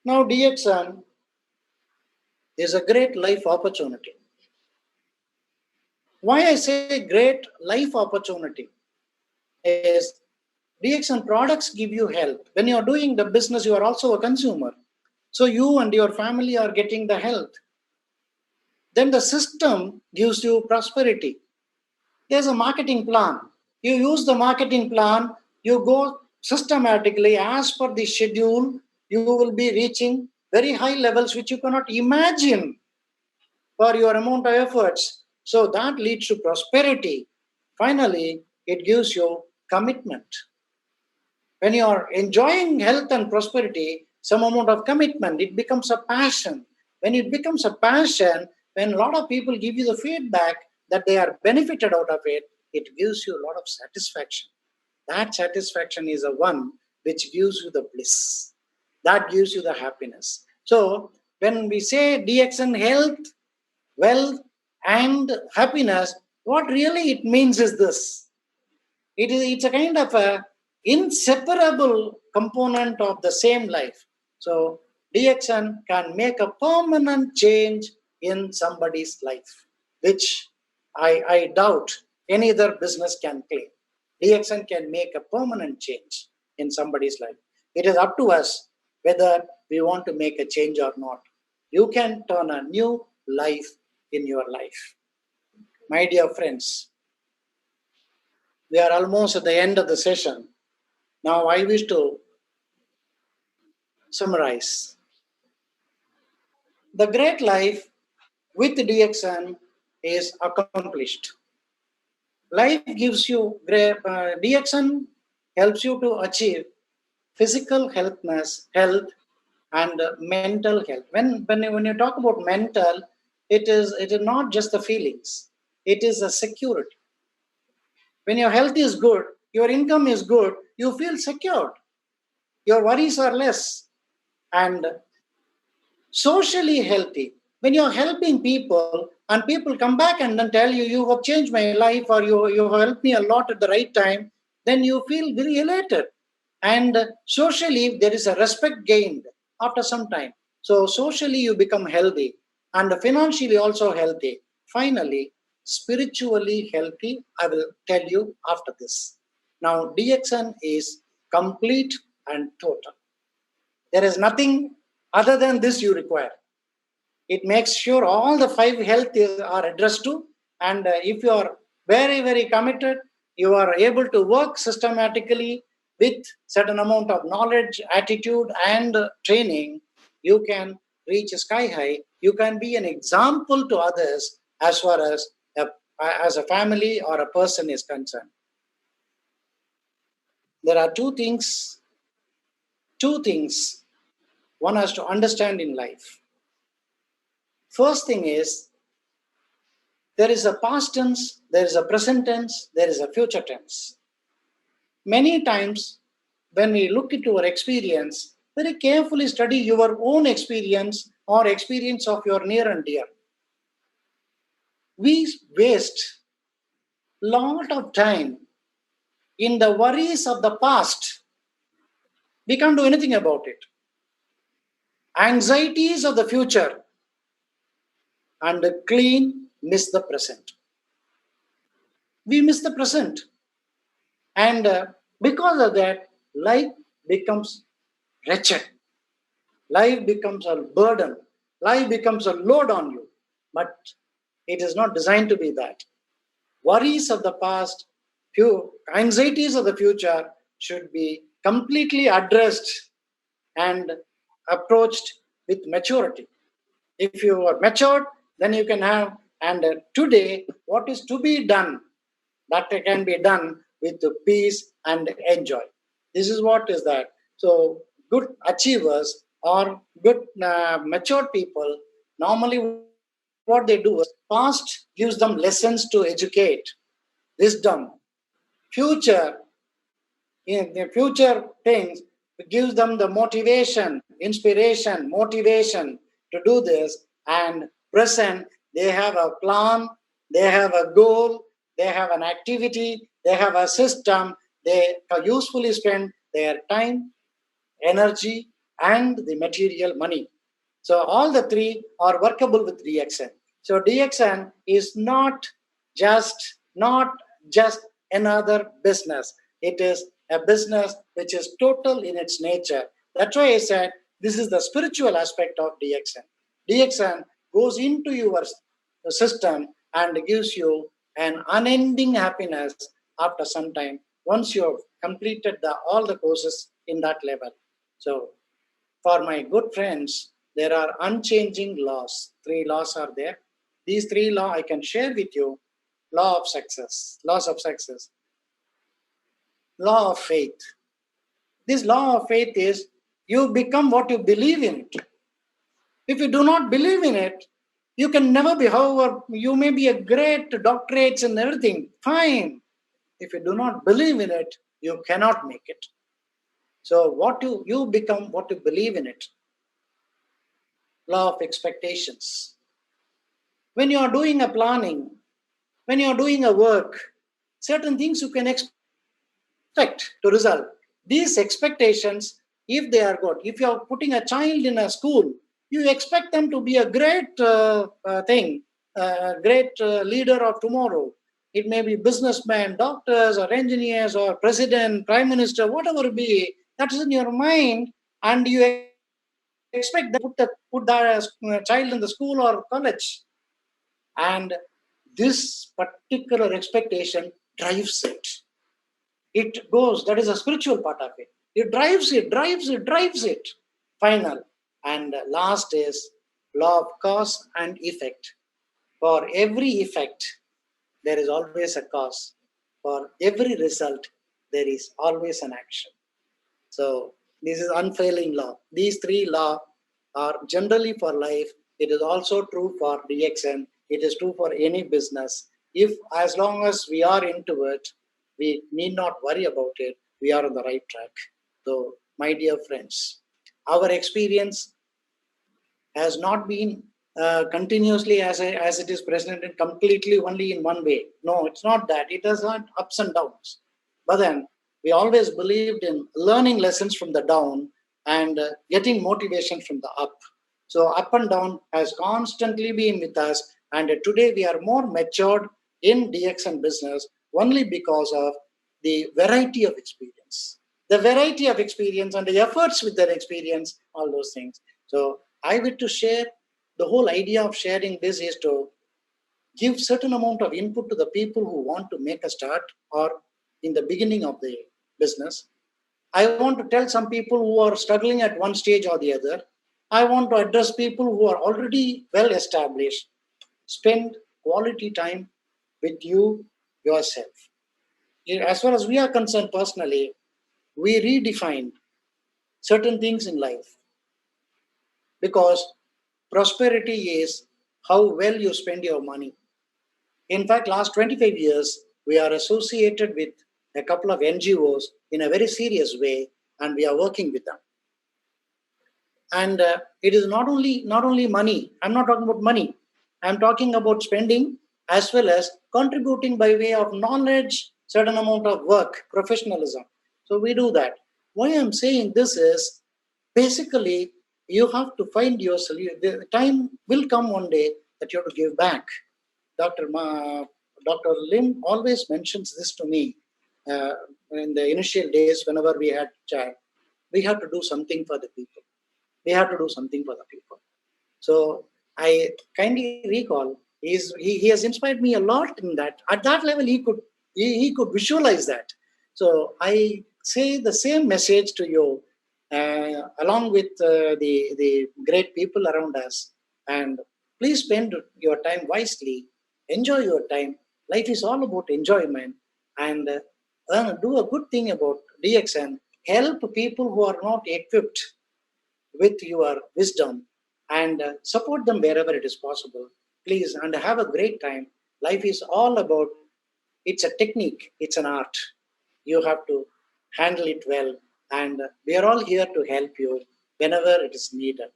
Now DXN is a great life opportunity. Why I say great life opportunity is DXN products give you health. When you are doing the business, you are also a consumer. So you and your family are getting the health. Then the system gives you prosperity. There's a marketing plan. You use the marketing plan, you go systematically as per the schedule, you will be reaching very high levels which you cannot imagine for your amount of efforts. So that leads to prosperity. Finally, it gives you commitment. When you are enjoying health and prosperity, some amount of commitment, it becomes a passion. When it becomes a passion, when a lot of people give you the feedback that they are benefited out of it, it gives you a lot of satisfaction. That satisfaction is the one which gives you the bliss. That gives you the happiness. So when we say DXN health, wealth, and happiness, what really it means is this. It's a kind of a inseparable component of the same life. So DXN can make a permanent change in somebody's life, which I doubt any other business can claim. DXN can make a permanent change in somebody's life. It is up to us whether we want to make a change or not. You can turn a new life in your life. My dear friends, we are almost at the end of the session. Now I wish to summarize. The great life with DXN is accomplished. Life gives you great, DXN helps you to achieve physical health, and mental health. When you talk about mental, it is not just the feelings. It is a security. When your health is good, your income is good, you feel secured. Your worries are less. And socially healthy. When you're helping people and people come back and then tell you, you have changed my life, or you have helped me a lot at the right time, then you feel very elated. And socially, there is a respect gained after some time. So socially, you become healthy and financially also healthy. Finally, spiritually healthy, I will tell you after this. Now, DXN is complete and total. There is nothing other than this you require. It makes sure all the five health are addressed to. And if you are very, very committed, you are able to work systematically with certain amount of knowledge, attitude, and training, you can reach sky high. You can be an example to others as far as a family or a person is concerned. There are two things one has to understand in life. First thing is, there is a past tense, there is a present tense, there is a future tense. Many times, when we look into our experience, very carefully study your own experience or experience of your near and dear. We waste lot of time in the worries of the past. We can't do anything about it. Anxieties of the future, and clean miss the present. We miss the present. And because of that, life becomes wretched. Life becomes a burden. Life becomes a load on you. But it is not designed to be that. Worries of the past, few anxieties of the future should be completely addressed and approached with maturity. If you are matured, then you can have, and today, what is to be done, that can be done with peace and enjoy. This is what is that. So, good achievers or good mature people, normally what they do is, past gives them lessons to educate, wisdom. Future, in the future things, gives them the motivation to do this. And present, they have a plan, they have a goal, they have an activity, they have a system. They usefully spend their time, energy, and the material money. So all the three are workable with DXN. So DXN is not just another business. It is a business which is total in its nature. That's why I said this is the spiritual aspect of DXN. DXN goes into your system and gives you an unending happiness after some time once you have completed all the courses in that level. So for my good friends, there are unchanging laws. Three laws are there. These three laws I can share with you. Laws of success, law of faith. This law of faith is, you become what you believe in it. If you do not believe in it, you can never be, however, you may be a great doctorates and everything, fine. If you do not believe in it, you cannot make it. So you become what you believe in it. Law of expectations. When you are doing a planning, when you are doing a work, certain things you can expect to result. These expectations, if they are good, if you are putting a child in a school, you expect them to be a great great leader of tomorrow. It may be businessmen, doctors, or engineers, or president, prime minister, whatever it be. That is in your mind, and you expect them to put the child in the school or college. And this particular expectation drives it. It goes, that is a spiritual part of it. It drives it. Final. And last is law of cause and effect. For every effect, there is always a cause. For every result, there is always an action. So This is unfailing law. These three laws are generally for life. It is also true for DXN. It is true for any business. If as long as we are into it, we need not worry about it. We are on the right track. So, my dear friends, our experience has not been continuously as it is presented completely only in one way. No, it's not that. It has had ups and downs. But then we always believed in learning lessons from the down and getting motivation from the up. So up and down has constantly been with us. And today we are more matured in DXN business only because of the variety of experience. The variety of experience and the efforts with their experience, all those things. So I wish to share, the whole idea of sharing this is to give certain amount of input to the people who want to make a start or in the beginning of the business. I want to tell some people who are struggling at one stage or the other. I want to address people who are already well established. Spend quality time with you yourself. As far as we are concerned personally, we redefined certain things in life because prosperity is how well you spend your money. In fact, last 25 years, we are associated with a couple of NGOs in a very serious way, and we are working with them. And it is not only money. I'm not talking about money. I'm talking about spending as well as contributing by way of knowledge, certain amount of work, professionalism. So we do that. Why I'm saying this is basically you have to find yourself. The time will come one day that you have to give back. Dr. Lim always mentions this to me uh, in the initial days whenever we had chat. We have to do something for the people. We have to do something for the people. So I kindly recall he has inspired me a lot in that. At that level, he could visualize that. So I say the same message to you, along with the great people around us. And please spend your time wisely. Enjoy your time. Life is all about enjoyment. And do a good thing about DXN. Help people who are not equipped with your wisdom and support them wherever it is possible. Please, and have a great time. Life is all about, it's a technique, it's an art. You have to handle it well. And we are all here to help you whenever it is needed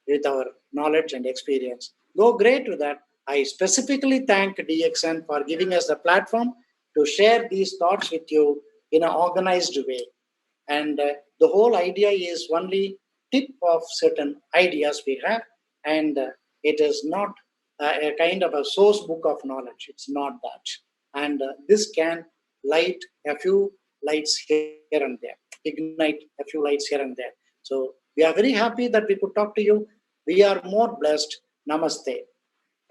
with our knowledge and experience. Go great with that. I specifically thank DXN for giving us the platform to share these thoughts with you in an organized way. And the whole idea is only tip of certain ideas we have, and it is not a kind of a source book of knowledge. It's not that. And this can light a few lights here and there, ignite a few lights here and there. So we are very happy that we could talk to you. We are more blessed. Namaste.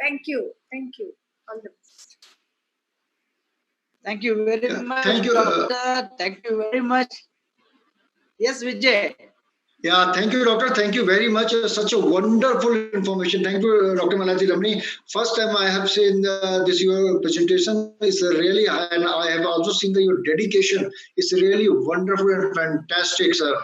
Thank you. Thank you. All the best. Thank you very Yeah, much, thank you. doctor. Thank you very much. Yes, Vijay. Yeah, thank you, doctor. Thank you very much. Such a wonderful information. Thank you, Dr. Malathi Ramani. First time I have seen this your presentation is really, and I have also seen your dedication. It's really wonderful and fantastic, sir.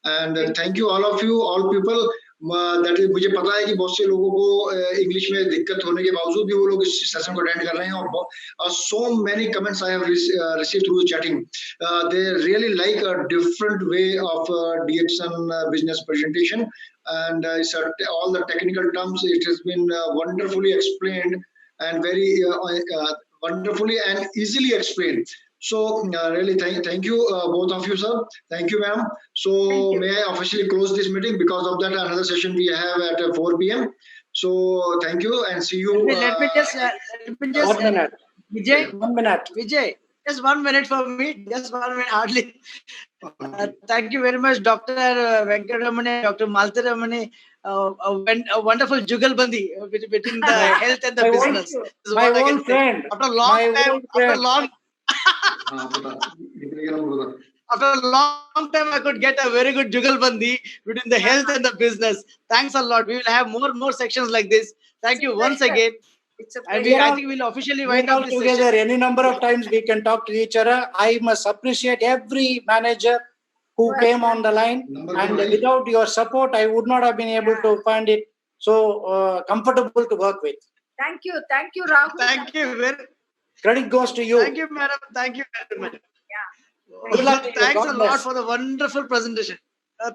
And thank you all of you, all people. That is मुझे पता है कि बहुत से लोगों को English में दिक्कत होने के बावजूद भी वो लोग इस सेशन को अटेंड कर रहे हैं और so many comments I have received through chatting. They really like a different way of DXN business presentation, and all the technical terms. It has been wonderfully explained and very wonderfully and easily explained. So really thank you both of you, sir. Thank you, ma'am. So may I officially close this meeting? Because of that, another session we have at 4 p.m. So thank you and see you. Let me just 1 minute. Vijay, 1 minute. Vijay, just 1 minute for me. Just 1 minute, hardly. Thank you very much, Dr. Venkataramani, Dr. Maltaramani. A wonderful jugalbandi between the health and the business. My old friend. After a long time, after a long time, I could get a very good jugalbandi between the health and the business. Thanks a lot. We will have more sections like this. Thank you once again. It's a And pleasure. I think we'll officially We wind are up this together session. any number of times we can talk to each other. I must appreciate every manager who came on the line, and without your support, I would not have been able to find it so comfortable to work with. Thank you, Rahul. Thank you very. Credit goes to you. Thank you, madam. Thank you very much. Yeah. Good luck to you. Thanks God a bless. lot for the wonderful presentation.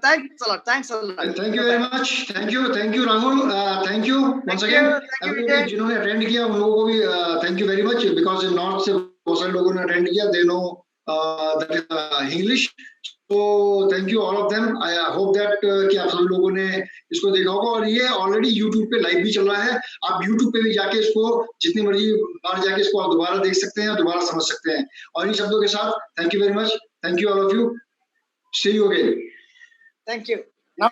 Thanks a lot. Thanks a lot. Thank you very much. Thank you, Rahul. Thank you once again. Everybody जिन्होंने attend किया उन लोगों को भी thank you very much, because in north से बहुत सारे लोगों ने attend किया. They know that is English. So thank you all of them. I hope that कि आप सभी लोगों ने इसको देखा होगा, और ये already YouTube पे live भी चल रहा है. आप YouTube पे भी जाके इसको जितनी मर्जी बार जाके इसको आप दोबारा देख सकते हैं, दोबारा समझ सकते हैं. और इन शब्दों के साथ thank you very much. Thank you all of you. See you again. Thank you. Now,